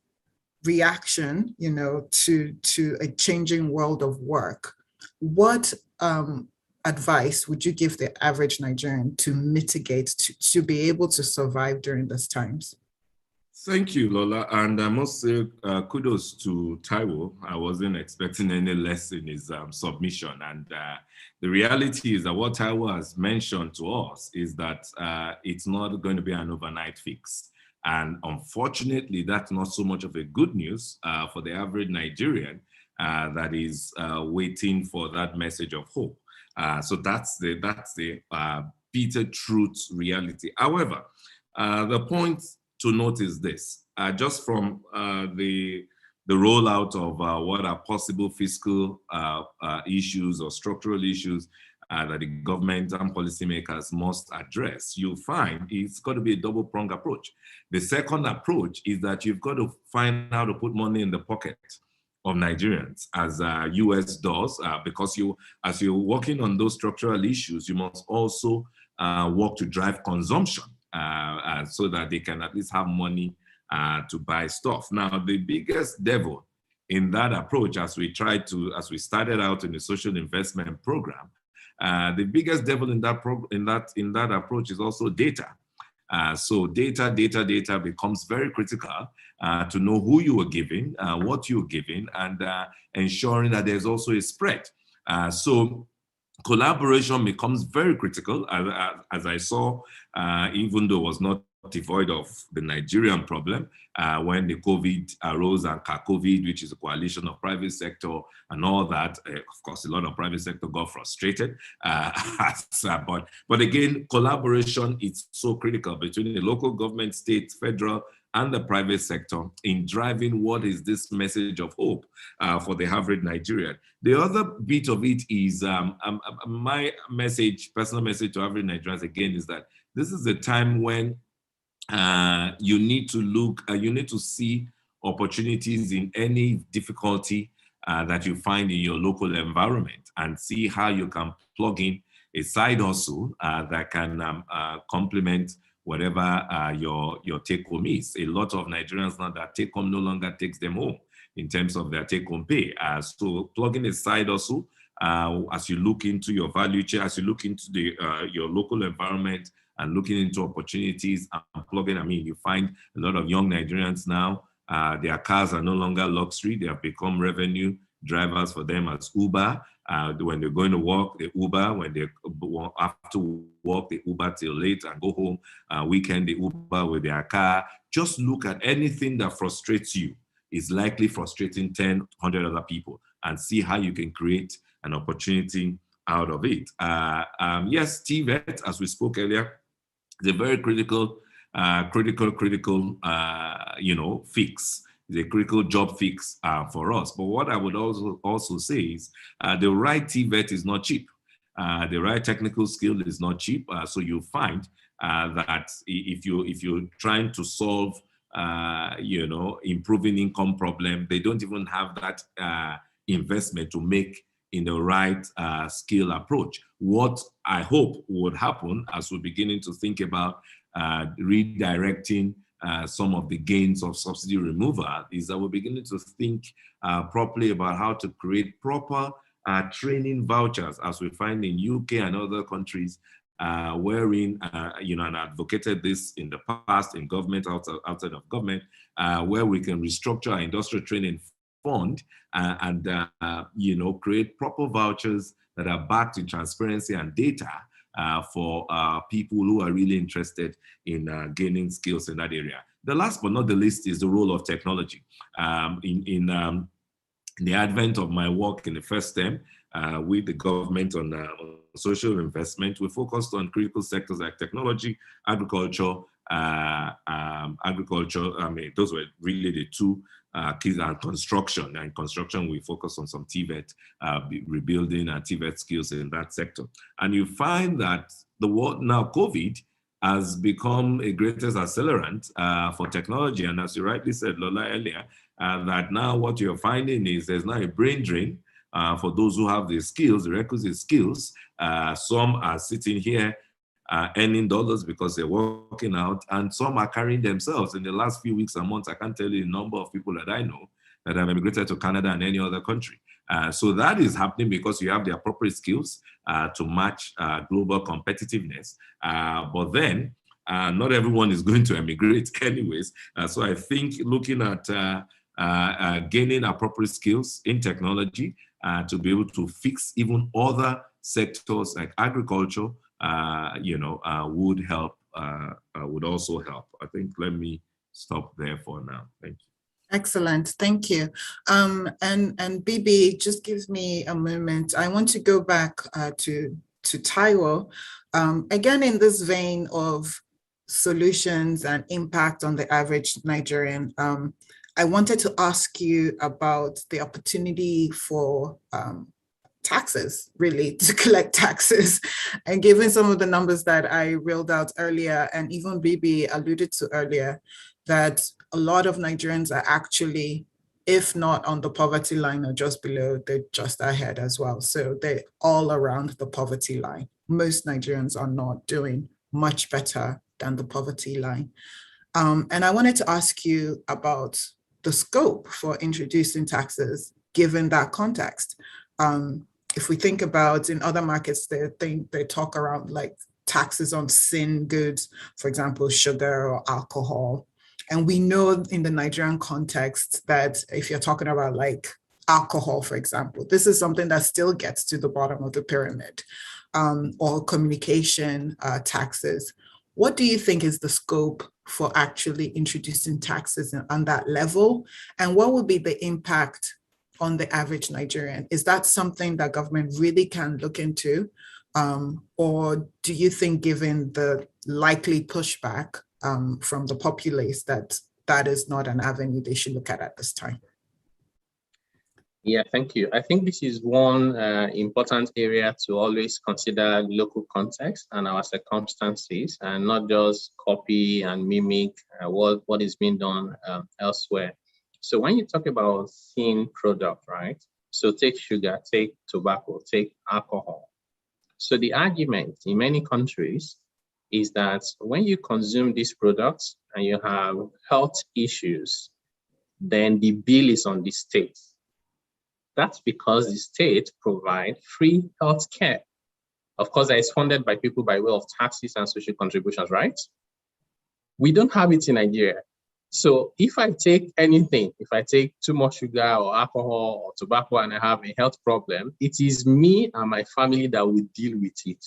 reaction, to a changing world of work, what advice would you give the average Nigerian to mitigate, to be able to survive during these times?
Thank you, Lola. And I must say kudos to Taiwo. I wasn't expecting any less in his submission. And the reality is that what Taiwo has mentioned to us is that it's not going to be an overnight fix. And unfortunately, that's not so much of a good news for the average Nigerian that is waiting for that message of hope. So that's the bitter truth reality. However, the point to notice this, just from the rollout of what are possible fiscal issues or structural issues that the government and policymakers must address, you'll find it's got to be a double-pronged approach. The second approach is that you've got to find how to put money in the pocket of Nigerians, as US does, because as you're working on those structural issues, you must also work to drive consumption. So that they can at least have money to buy stuff. Now, the biggest devil in that approach, as we started out in the social investment program, the biggest devil in that approach is also data. So data becomes very critical to know who you are giving, what you're giving, and ensuring that there's also a spread. So collaboration becomes very critical, as I saw, even though it was not devoid of the Nigerian problem, when the COVID arose and COVID, which is a coalition of private sector and all that. Of course, a lot of private sector got frustrated. But again, collaboration is so critical between the local government, state, federal, and the private sector in driving what is this message of hope for the average Nigerian. The other bit of it is my personal message to average Nigerians again is that this is a time when you need to see opportunities in any difficulty that you find in your local environment and see how you can plug in a side hustle that can complement whatever your take home is. A lot of Nigerians now, that take home no longer takes them home in terms of their take home pay. So plugging a side hustle as you look into your value chain, as you look into your local environment and looking into opportunities and plugging, you find a lot of young Nigerians now, their cars are no longer luxury. They have become revenue drivers for them as Uber. When they're going to work, they Uber. When they have to work, they Uber till late and go home. Weekend, they Uber with their car. Just look at anything that frustrates you is likely frustrating 10, 100 other people, and see how you can create an opportunity out of it. Yes, TVET, as we spoke earlier, is a very critical fix. It's a critical job fix for us. But what I would also say is the right TVET is not cheap. The right technical skill is not cheap. So you find that if you're trying to solve, improving income problem, they don't even have that investment to make in the right skill approach. What I hope would happen as we're beginning to think about redirecting some of the gains of subsidy removal is that we're beginning to think properly about how to create proper training vouchers, as we find in UK and other countries, wherein, and I advocated this in the past in government, outside of government, where we can restructure our industrial training fund and create proper vouchers that are backed in transparency and data for people who are really interested in gaining skills in that area. The last but not the least is the role of technology. In the advent of my work in the first term, with the government on social investment. We focused on critical sectors like technology, agriculture. Those were really the two keys, and construction. And construction, we focus on some TVET, rebuilding and TVET skills in that sector. And you find that the world now, COVID, has become a greatest accelerant for technology. And as you rightly said, Lola, earlier, that now what you're finding is there's now a brain drain for those who have the skills, the requisite skills. Some are sitting here earning dollars because they're working out, and some are carrying themselves. In the last few weeks and months, I can't tell you the number of people that I know that have immigrated to Canada and any other country. So that is happening because you have the appropriate skills to match global competitiveness. But then not everyone is going to emigrate anyways. So I think looking at gaining appropriate skills in technology to be able to fix even other sectors like agriculture, would help, would also help. I think let me stop there for now. Thank you.
Excellent, thank you. And Bibi, just give me a moment. I want to go back to Taiwo. Again, in this vein of solutions and impact on the average Nigerian, I wanted to ask you about the opportunity for taxes, really, to collect taxes. And given some of the numbers that I reeled out earlier, and even Bibi alluded to earlier, that a lot of Nigerians are actually, if not on the poverty line or just below, they're just ahead as well. So they're all around the poverty line. Most Nigerians are not doing much better than the poverty line. And I wanted to ask you about the scope for introducing taxes, given that context. If we think about in other markets, they talk around like taxes on sin goods, for example, sugar or alcohol. And we know in the Nigerian context that if you're talking about like alcohol, for example, this is something that still gets to the bottom of the pyramid, or communication taxes. What do you think is the scope for actually introducing taxes on that level? And what would be the impact on the average Nigerian? Is that something that government really can look into? Or do you think, given the likely pushback from the populace, that is not an avenue they should look at this time?
Yeah, thank you. I think this is one important area to always consider local context and our circumstances, and not just copy and mimic what is being done elsewhere. So when you talk about thin product, right? So take sugar, take tobacco, take alcohol. So the argument in many countries is that when you consume these products and you have health issues, then the bill is on the state. That's because the state provides free health care. Of course, that is funded by people by way of taxes and social contributions, right? We don't have it in Nigeria. So if I take anything, if I take too much sugar or alcohol or tobacco and I have a health problem, it is me and my family that will deal with it.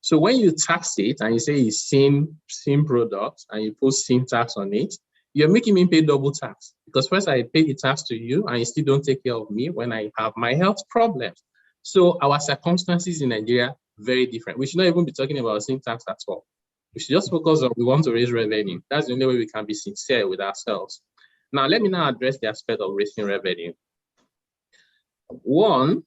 So when you tax it and you say it's same product and you put sin tax on it, you're making me pay double tax, because first I pay the tax to you and you still don't take care of me when I have my health problems. So our circumstances in Nigeria, very different. We should not even be talking about sin tax at all. We should just focus on we want to raise revenue. That's the only way we can be sincere with ourselves. Now, let me now address the aspect of raising revenue. One,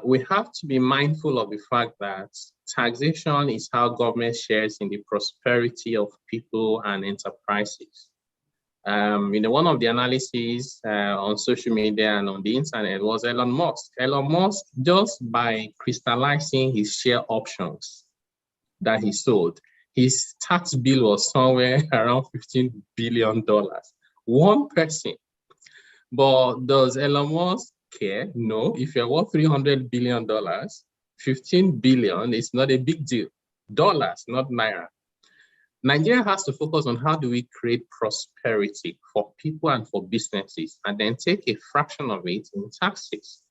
we have to be mindful of the fact that taxation is how government shares in the prosperity of people and enterprises. One of the analyses on social media and on the internet was Elon Musk. Elon Musk, just by crystallizing his share options that he sold, his tax bill was somewhere around $15 billion. One person. But does Elon Musk care? No. If you're worth $300 billion, 15 billion is not a big deal. Dollars, not naira. Nigeria has to focus on how do we create prosperity for people and for businesses, and then take a fraction of it in taxes.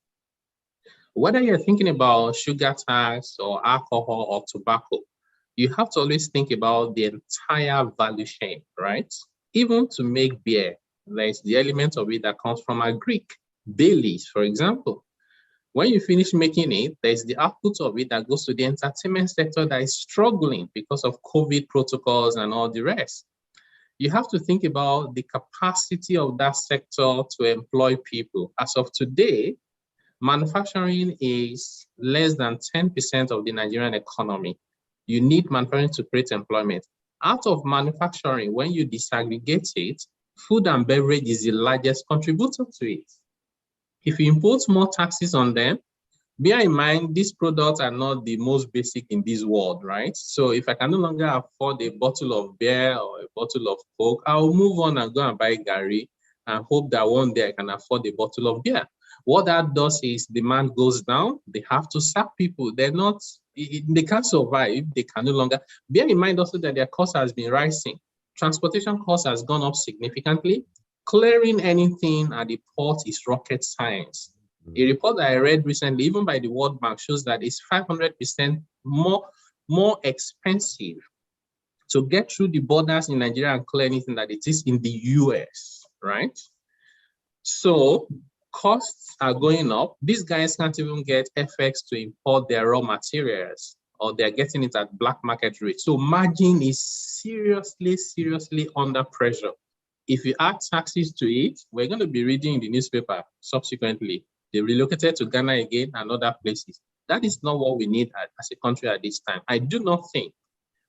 Whether you're thinking about sugar tax or alcohol or tobacco, you have to always think about the entire value chain, right? Even to make beer, there's the element of it that comes from a Greek, Baileys, for example. When you finish making it, there's the output of it that goes to the entertainment sector that is struggling because of COVID protocols and all the rest. You have to think about the capacity of that sector to employ people. As of today, manufacturing is less than 10% of the Nigerian economy. You need manufacturing to create employment. Out of manufacturing, when you disaggregate it, food and beverage is the largest contributor to it. If you impose more taxes on them, bear in mind, these products are not the most basic in this world, right? So if I can no longer afford a bottle of beer or a bottle of Coke, I'll move on and go and buy Gary and hope that one day I can afford a bottle of beer. What that does is demand goes down. They have to sack people. They can't survive. They can no longer. Bear in mind also that their cost has been rising. Transportation cost has gone up significantly. Clearing anything at the port is rocket science. A report that I read recently, even by the World Bank, shows that it's 500% more expensive to get through the borders in Nigeria and clear anything that it is in the US, right? So costs are going up. These guys can't even get FX to import their raw materials, or they're getting it at black market rates. So margin is seriously under pressure. If you add taxes to it, we're going to be reading in the newspaper subsequently. They relocated to Ghana again and other places. That is not what we need as a country at this time. I do not think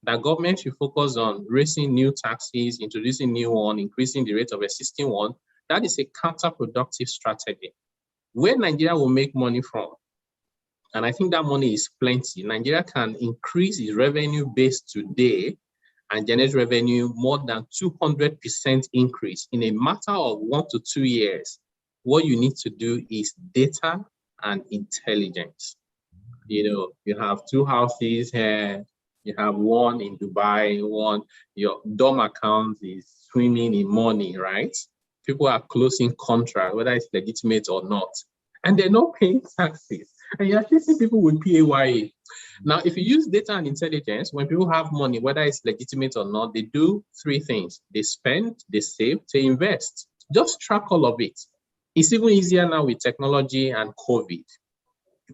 that government should focus on raising new taxes, introducing new one, increasing the rate of existing one. That is a counterproductive strategy. Where Nigeria will make money from, and I think that money is plenty, Nigeria can increase its revenue base today and generate revenue more than 200% increase in a matter of 1 to 2 years. What you need to do is data and intelligence. You have 2 houses here, you have one in Dubai, your dorm account is swimming in money, right? People are closing contracts, whether it's legitimate or not, and they're not paying taxes. And you're chasing people with PAYE. Now, if you use data and intelligence, when people have money, whether it's legitimate or not, they do 3 things. They spend, they save, they invest. Just track all of it. It's even easier now with technology and COVID,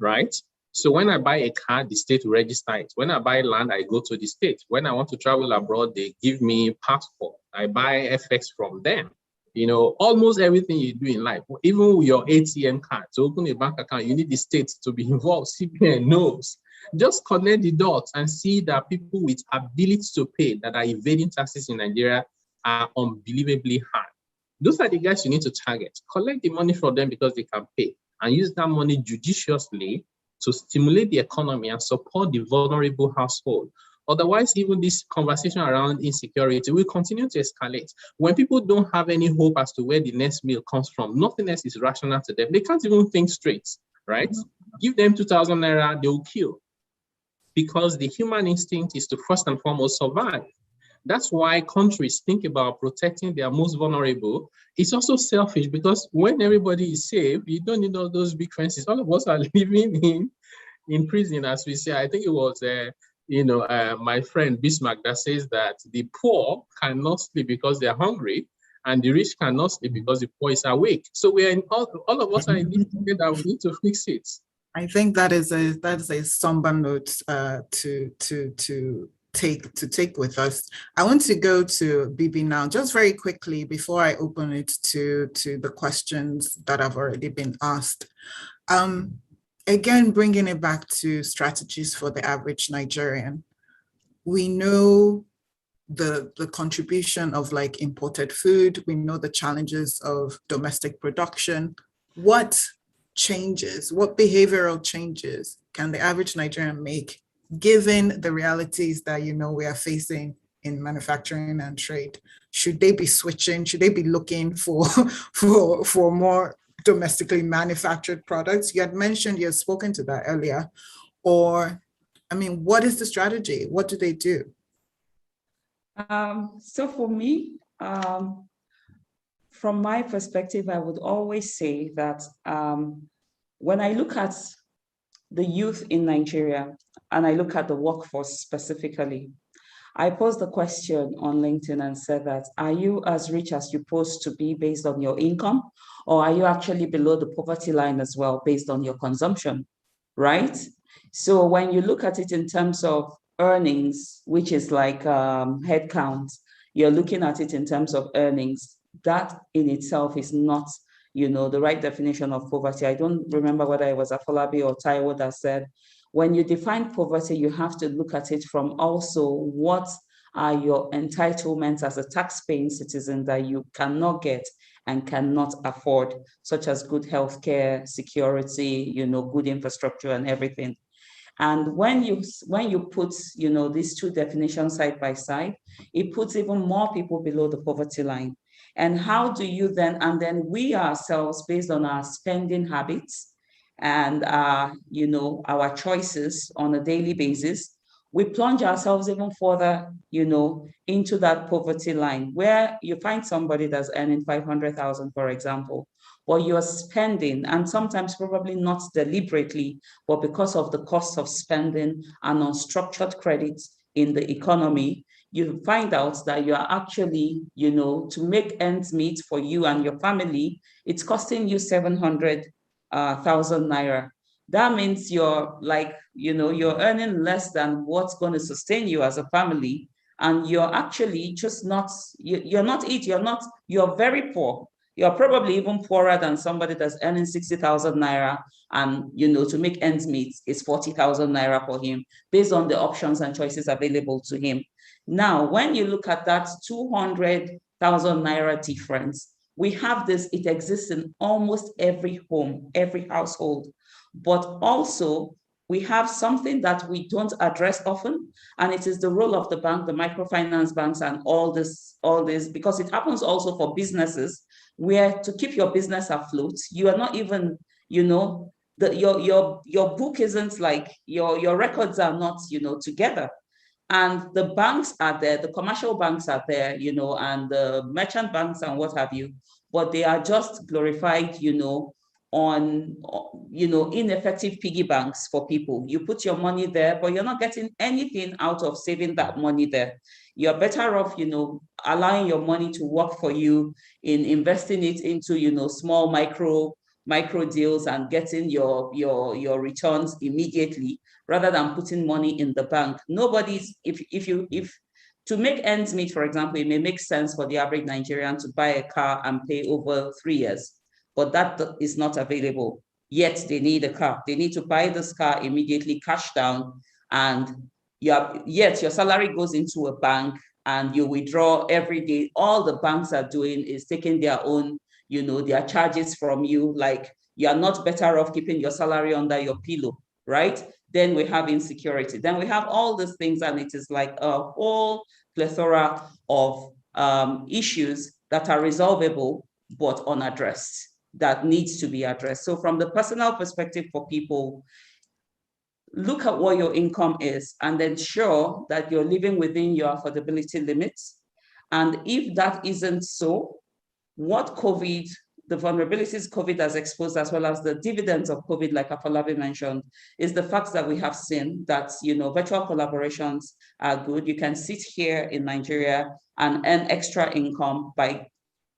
right? So when I buy a car, the state will register it. When I buy land, I go to the state. When I want to travel abroad, they give me passport. I buy FX from them. Almost everything you do in life, even with your ATM card, to open a bank account, you need the state to be involved. CBN knows. Just connect the dots and see that people with ability to pay that are evading taxes in Nigeria are unbelievably high. Those are the guys you need to target. Collect the money from them because they can pay, and use that money judiciously to stimulate the economy and support the vulnerable household. Otherwise, even this conversation around insecurity will continue to escalate. When people don't have any hope as to where the next meal comes from, nothing else is rational to them. They can't even think straight, right? Give them 2,000 naira, they will kill. Because the human instinct is to first and foremost survive. That's why countries think about protecting their most vulnerable. It's also selfish because when everybody is safe, you don't need all those big fences. All of us are living in prison, as we say. I think it was my friend Bismarck that says that the poor cannot sleep because they're hungry, and the rich cannot sleep because the poor is awake. So we are all of us are in this together. We need to fix it.
I think that is a somber note to take with us. I want to go to Bibi now, just very quickly before I open it to the questions that have already been asked. Again, bringing it back to strategies for the average Nigerian. We know the contribution of imported food. We know the challenges of domestic production. What changes, what behavioral changes can the average Nigerian make given the realities that we are facing in manufacturing and trade? Should they be switching? Should they be looking for more domestically manufactured products? You had spoken to that earlier. Or, what is the strategy? What do they do?
So for me, from my perspective, I would always say that when I look at the youth in Nigeria and I look at the workforce specifically, I posed the question on LinkedIn and said that, are you as rich as you're supposed to be based on your income? Or are you actually below the poverty line as well based on your consumption, right? So when you look at it in terms of earnings, which is like head count, you're looking at it in terms of earnings. That in itself is not, the right definition of poverty. I don't remember whether it was Afolabi or Taiwo that said, when you define poverty, you have to look at it from also what are your entitlements as a tax-paying citizen that you cannot get and cannot afford, such as good healthcare, security, good infrastructure and everything. And when you put, these two definitions side by side, it puts even more people below the poverty line. And how do you then, and then we ourselves, based on our spending habits and our choices on a daily basis, we plunge ourselves even further, into that poverty line, where you find somebody that's earning 500,000, for example, or you're spending, and sometimes probably not deliberately, but because of the cost of spending and unstructured credits in the economy, you find out that you are actually, to make ends meet for you and your family, it's costing you 700,000 naira. That means you're like, you're earning less than what's going to sustain you as a family. And you're actually just not, you're very poor. You're probably even poorer than somebody that's earning 60,000 naira. And, to make ends meet is 40,000 naira for him, based on the options and choices available to him. Now, when you look at that 200,000 naira difference, we have this, it exists in almost every home, every household. But also, we have something that we don't address often, and it is the role of the bank, the microfinance banks, and all this, because it happens also for businesses, where to keep your business afloat, you are not even, your book isn't like, your records are not, together. And the banks are there, the commercial banks are there, and the merchant banks and what have you, but they are just glorified, on, ineffective piggy banks for people. You put your money there, but you're not getting anything out of saving that money there. You're better off, allowing your money to work for you in investing it into, small micro deals and getting your returns immediately, rather than putting money in the bank. If to make ends meet, for example, it may make sense for the average Nigerian to buy a car and pay over 3 years. But that is not available. Yet they need a car. They need to buy this car immediately, cash down, and yet your salary goes into a bank and you withdraw every day. All the banks are doing is taking their own, their charges from you. Like, you are not better off keeping your salary under your pillow, right? Then we have insecurity. Then we have all these things, and it is like a whole plethora of issues that are resolvable but unaddressed, that needs to be addressed. So from the personal perspective for people, look at what your income is and ensure that you're living within your affordability limits. And if that isn't so, what the vulnerabilities COVID has exposed, as well as the dividends of COVID, like Afolabi mentioned, is the fact that we have seen that, virtual collaborations are good. You can sit here in Nigeria and earn extra income by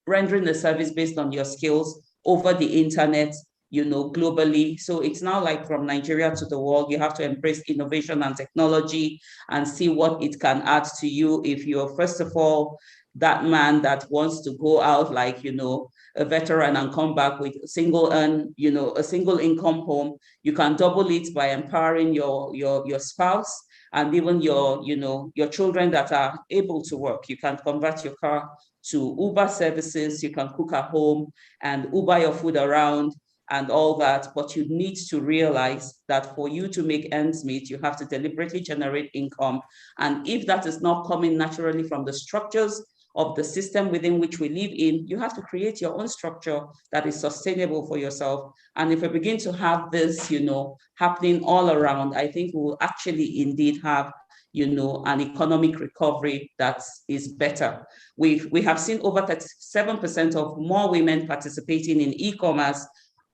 rendering a service based on your skills over the internet, globally. So it's now like from Nigeria to the world, you have to embrace innovation and technology and see what it can add to you. If you're, first of all, that man that wants to go out like, a veteran and come back with a single income home, you can double it by empowering your spouse and even your children that are able to work. You can convert your car to Uber services, you can cook at home and Uber your food around and all that. But you need to realize that for you to make ends meet, you have to deliberately generate income. And if that is not coming naturally from the structures of the system within which we live in, you have to create your own structure that is sustainable for yourself. And if we begin to have this, happening all around, I think we will actually indeed have an economic recovery that is better. We have seen over 37% of more women participating in e-commerce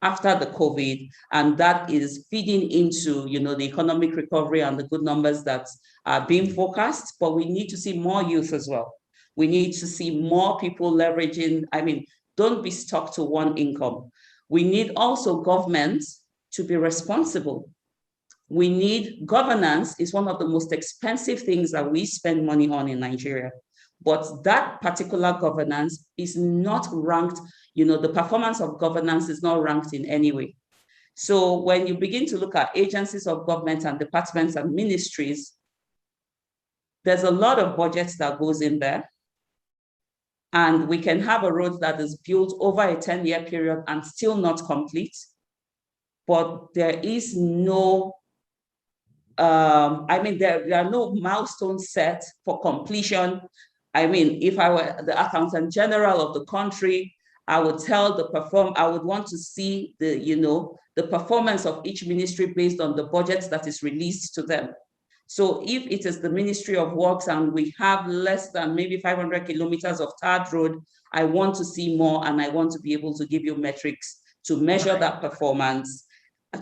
after the COVID, and that is feeding into, you know, the economic recovery and the good numbers that are being forecast. But we need to see more youth as well. We need to see more people leveraging. I mean, don't be stuck to one income. We need also governments to be responsible. We need governance is one of the most expensive things that we spend money on in Nigeria. But that particular governance is not ranked, you know, the performance of governance is not ranked in any way. So when you begin to look at agencies of government and departments and ministries, there's a lot of budgets that goes in there. And we can have a road that is built over a 10-year period and still not complete. But there is no, I mean, there are no milestones set for completion. I mean, if I were the Accountant General of the country, I would I would want to see the, you know, the performance of each ministry based on the budget that is released to them. So if it is the Ministry of Works and we have less than maybe 500 kilometers of tarred road, I want to see more, and I want to be able to give you metrics to measure that performance,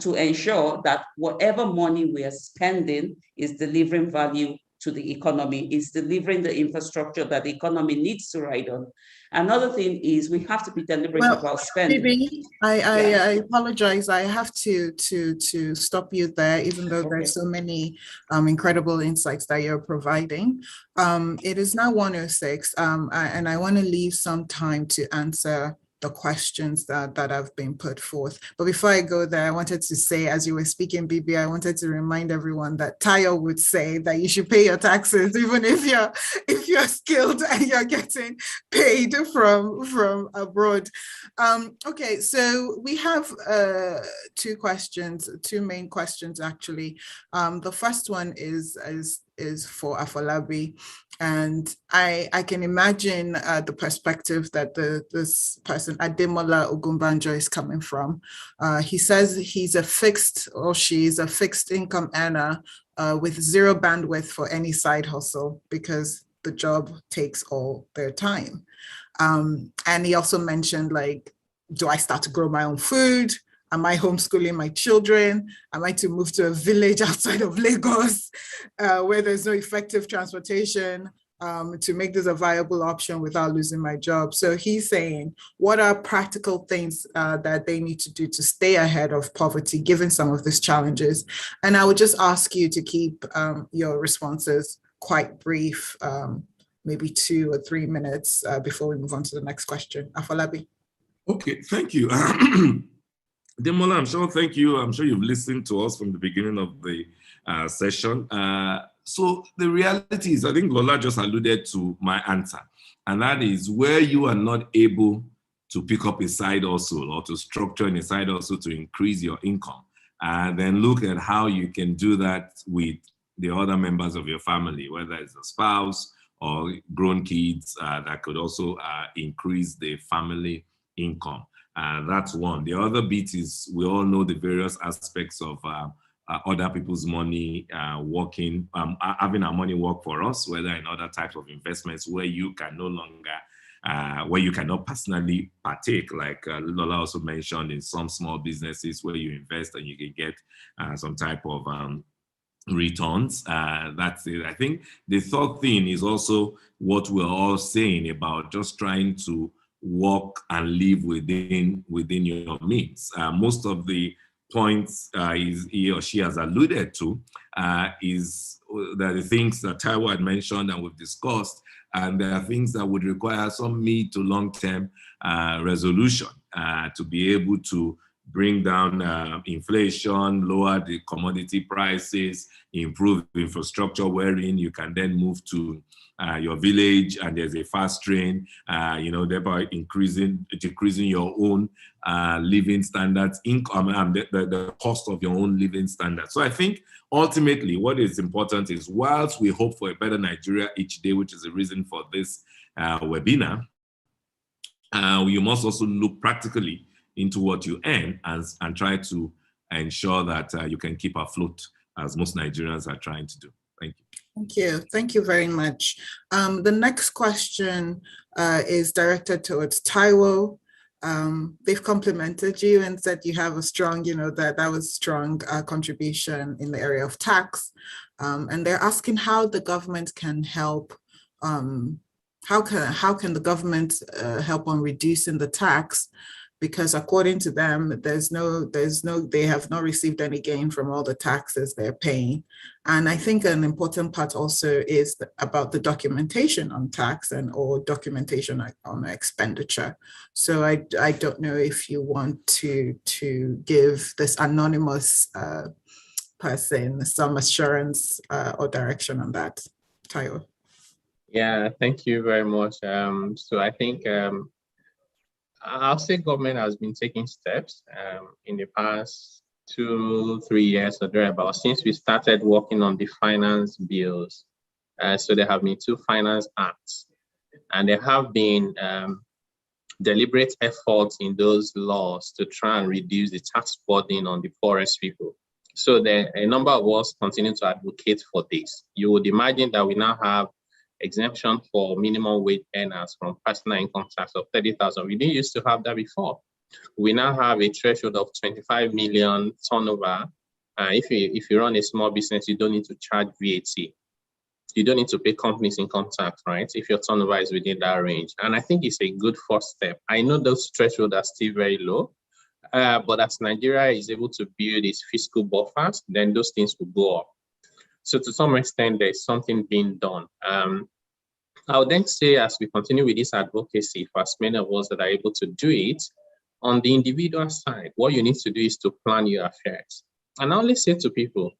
to ensure that whatever money we are spending is delivering value to the economy, is delivering the infrastructure that the economy needs to ride on. Another thing is we have to be deliberate about spending.
Bibi, I apologize. I have to stop you there, even though there's so many incredible insights that you're providing. It is now 1:06, and I want to leave some time to answer the questions that have been put forth. But before I go there, I wanted to say, as you were speaking, Bibi, I wanted to remind everyone that Tayo would say that you should pay your taxes, even if you're skilled and you're getting paid from abroad. Okay, so we have two main questions actually. The first one is for Afolabi. And I can imagine the perspective that this person, Ademola Ogunbanjo, is coming from. He says he's a fixed, or she's a fixed income earner with zero bandwidth for any side hustle because the job takes all their time. And he also mentioned, like, do I start to grow my own food? Am I homeschooling my children? Am I to move to a village outside of Lagos where there's no effective transportation to make this a viable option without losing my job? So he's saying, what are practical things that they need to do to stay ahead of poverty, given some of these challenges? And I would just ask you to keep your responses quite brief, maybe 2 or 3 minutes before we move on to the next question. Afolabi.
Okay, thank you. Demola, I'm sure, thank you. I'm sure you've listened to us from the beginning of the session. So the reality is, I think Lola just alluded to my answer, and that is where you are not able to pick up a side hustle or to structure in a side hustle to increase your income, then look at how you can do that with the other members of your family, whether it's a spouse or grown kids that could also increase the family income. That's one. The other bit is we all know the various aspects of other people's money working, having our money work for us, whether in other types of investments where you can no longer, where you cannot personally partake, like Lola also mentioned, in some small businesses where you invest and you can get some type of returns. That's it. I think the third thing is also what we're all saying about just trying to work and live within your means. Most of the points he or she has alluded to is that the things that Taiwo had mentioned and we've discussed, and there are things that would require some mid to long-term resolution to be able to bring down inflation, lower the commodity prices, improve infrastructure wherein you can then move to your village and there's a fast train, thereby decreasing your own living standards, income, and the cost of your own living standards. So I think ultimately what is important is, whilst we hope for a better Nigeria each day, which is the reason for this webinar, you must also look practically into what you earn and try to ensure that you can keep afloat, as most Nigerians are trying to do. Thank you.
Thank you. Thank you very much. The next question is directed towards Taiwo. they've complimented you and said you have a strong, that was strong contribution in the area of tax. And they're asking how the government can help. How can the government help on reducing the tax? Because according to them, they have not received any gain from all the taxes they're paying. And I think an important part also is about the documentation on tax or documentation on expenditure. So I don't know if you want to give this anonymous person some assurance or direction on that, Taiwo.
Yeah, thank you very much. So I think I'll say government has been taking steps in the past 2-3 years or thereabouts since we started working on the finance bills. So there have been 2 finance acts, and there have been deliberate efforts in those laws to try and reduce the tax burden on the poorest people. So a number of us continue to advocate for this. You would imagine that we now have exemption for minimum wage earners from personal income tax of 30,000. We didn't used to have that before. We now have a threshold of 25 million turnover. If you run a small business, you don't need to charge VAT. You don't need to pay companies income tax, right? If your turnover is within that range. And I think it's a good first step. I know those thresholds are still very low, but as Nigeria is able to build its fiscal buffers, then those things will go up. So to some extent, there's something being done. I would then say, as we continue with this advocacy, for as many of us that are able to do it, on the individual side, what you need to do is to plan your affairs. And I always say to people,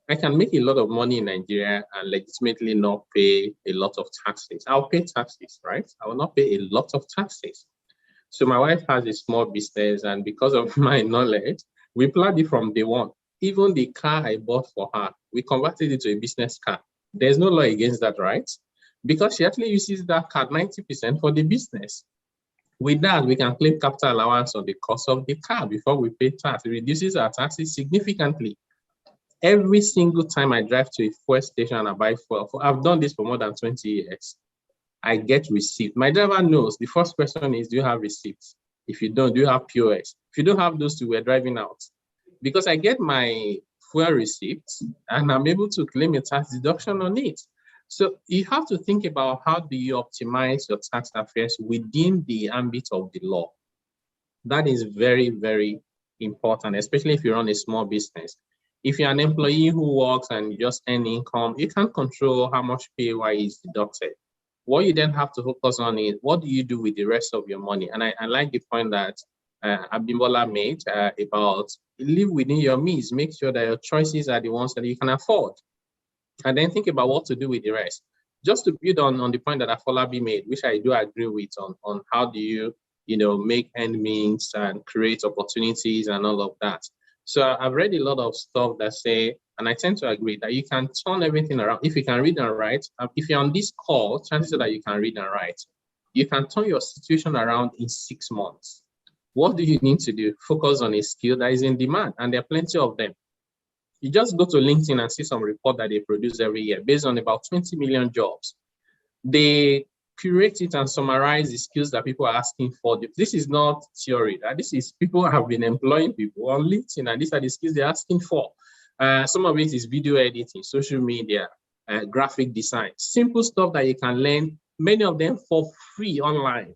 I can make a lot of money in Nigeria and legitimately not pay a lot of taxes. I'll pay taxes, right? I will not pay a lot of taxes. So my wife has a small business, and because of my knowledge, we planned it from day one. Even the car I bought for her, we converted it to a business car. There's no law against that, right? Because she actually uses that car 90% for the business. With that, we can claim capital allowance on the cost of the car before we pay tax. It reduces our taxes significantly. Every single time I drive to a fuel station and I buy fuel, I've done this for more than 20 years, I get receipt. My driver knows the first question is, do you have receipts? If you don't, do you have POS? If you don't have those two, we're driving out. Because I get my fuel receipts and I'm able to claim a tax deduction on it. So you have to think about how do you optimize your tax affairs within the ambit of the law. That is very, very important, especially if you run a small business. If you're an employee who works and you just earn income, you can't control how much PAY is deducted. What you then have to focus on is, what do you do with the rest of your money? And I like the point that Abimbola made about live within your means. Make sure that your choices are the ones that you can afford. And then think about what to do with the rest. Just to build on the point that Afolabi made, which I do agree with on how do you make end means and create opportunities and all of that. So I've read a lot of stuff that say, and I tend to agree, that you can turn everything around. If you can read and write, if you're on this call, chances are that you can read and write. You can turn your situation around in 6 months. What do you need to do? Focus on a skill that is in demand, and there are plenty of them. You just go to LinkedIn and see some report that they produce every year based on about 20 million jobs. They curate it and summarize the skills that people are asking for. This is not theory. This is people have been employing people on LinkedIn, and these are the skills they're asking for. Some of it is video editing, social media, graphic design, simple stuff that you can learn, many of them for free online.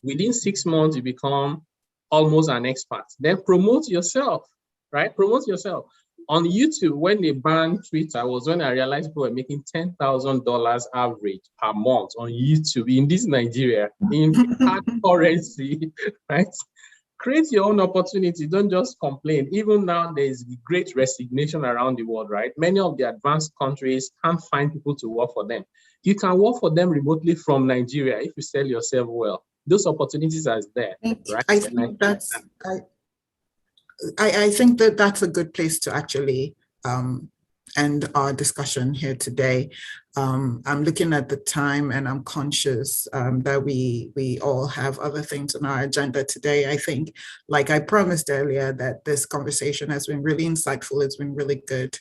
Within 6 months, you become almost an expert. Then promote yourself, right? Promote yourself. On YouTube, when they banned Twitter, was when I realized people were making $10,000 average per month on YouTube in this Nigeria, in hard currency, right? Create your own opportunity. Don't just complain. Even now, there is great resignation around the world, right? Many of the advanced countries can't find people to work for them. You can work for them remotely from Nigeria if you sell yourself well. Those opportunities are there, right?
I think I think that that's a good place to actually end our discussion here today. I'm looking at the time and I'm conscious that we all have other things on our agenda today. I think, like I promised earlier, that this conversation has been really insightful. It's been really good.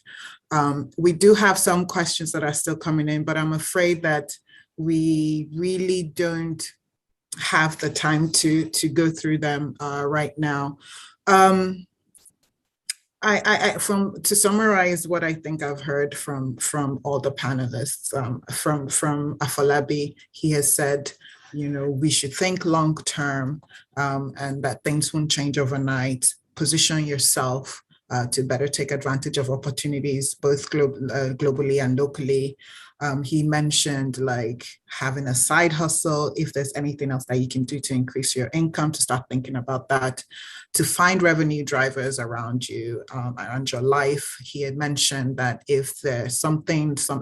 We do have some questions that are still coming in, but I'm afraid that we really don't have the time to go through them right now. To summarize what I think I've heard from all the panelists, from Afolabi, he has said, we should think long term, and that things won't change overnight. Position yourself to better take advantage of opportunities, both globally and locally. He mentioned like having a side hustle, if there's anything else that you can do to increase your income, to start thinking about that, to find revenue drivers around you, around your life. He had mentioned that if there's some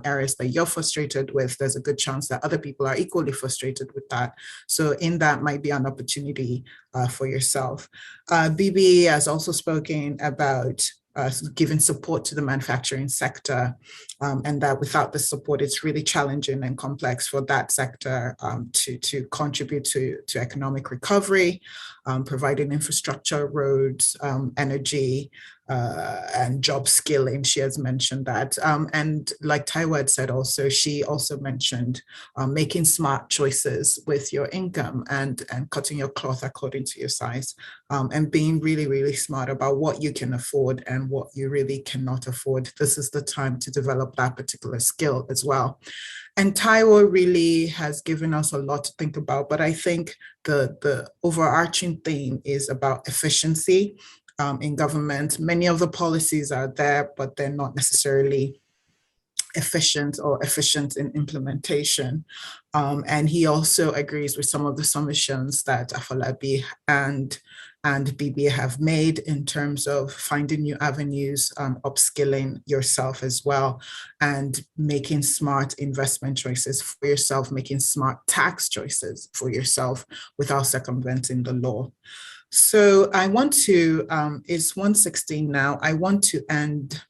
areas that you're frustrated with, there's a good chance that other people are equally frustrated with that. So in that might be an opportunity for yourself. Bibi has also spoken about giving support to the manufacturing sector, and that without the support, it's really challenging and complex for that sector to contribute to economic recovery, providing infrastructure, roads, energy, and job skilling. She has mentioned that. And like Taiwo had said also, she also mentioned making smart choices with your income and cutting your cloth according to your size, and being really, really smart about what you can afford and what you really cannot afford. This is the time to develop that particular skill as well. And Taiwo really has given us a lot to think about, but I think the overarching theme is about efficiency in government. Many of the policies are there, but they're not necessarily efficient in implementation. And he also agrees with some of the submissions that Afolabi and Bibi have made in terms of finding new avenues, upskilling yourself as well, and making smart investment choices for yourself, making smart tax choices for yourself without circumventing the law. So I want to, it's 1:16 now, I want to end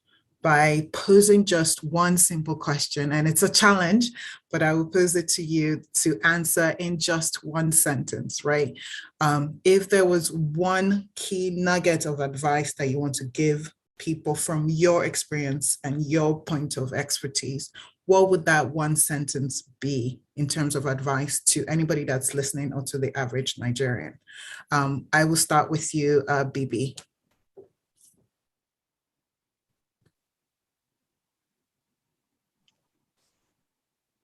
by posing just one simple question, and it's a challenge, but I will pose it to you to answer in just one sentence, right? If there was one key nugget of advice that you want to give people from your experience and your point of expertise, what would that one sentence be in terms of advice to anybody that's listening or to the average Nigerian? I will start with you, Bibi.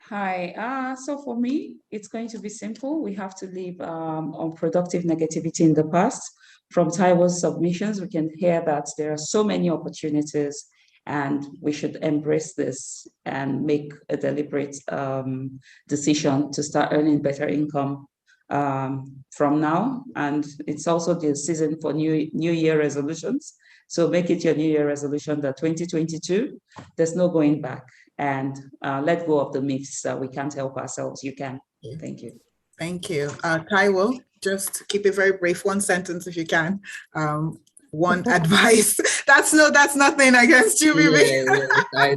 Hi, so for me, it's going to be simple. We have to leave unproductive negativity in the past. From Taiwo's submissions, we can hear that there are so many opportunities and we should embrace this and make a deliberate decision to start earning better income from now. And it's also the season for New Year resolutions. So make it your New Year resolution that 2022, there's no going back. And let go of the myths that we can't help ourselves. You can. Thank you.
Thank you. Taiwo, just keep it very brief, one sentence if you can. One advice. That's nothing against you, Bibi.
I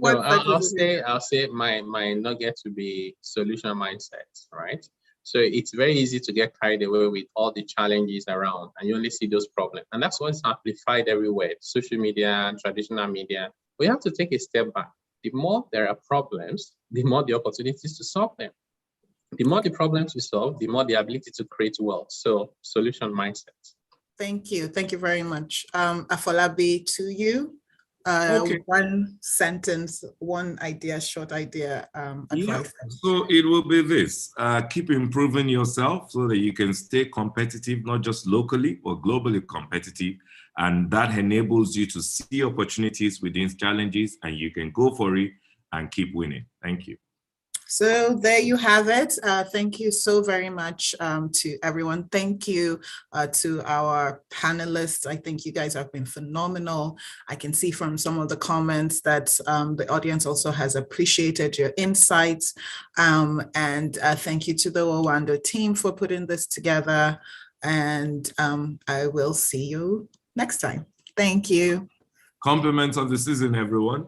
know. I'll say my nugget to be solution mindset, right? So it's very easy to get carried away with all the challenges around, and you only see those problems. And that's what's amplified everywhere, social media, traditional media. We have to take a step back. The more there are problems, the more the opportunities to solve them. The more the problems we solve, the more the ability to create wealth. So solution mindset.
Thank you. Thank you very much. Afolabi, to you.
Okay.
One sentence, one idea, short idea, advice.
Yeah. So it will be this, keep improving yourself so that you can stay competitive, not just locally or globally competitive. And that enables you to see opportunities within challenges and you can go for it and keep winning. Thank you.
So there you have it. Thank you so very much to everyone. Thank you to our panelists. I think you guys have been phenomenal. I can see from some of the comments that the audience also has appreciated your insights. And thank you to the Owando team for putting this together. And I will see you next time. Thank you.
Compliments on the season, everyone.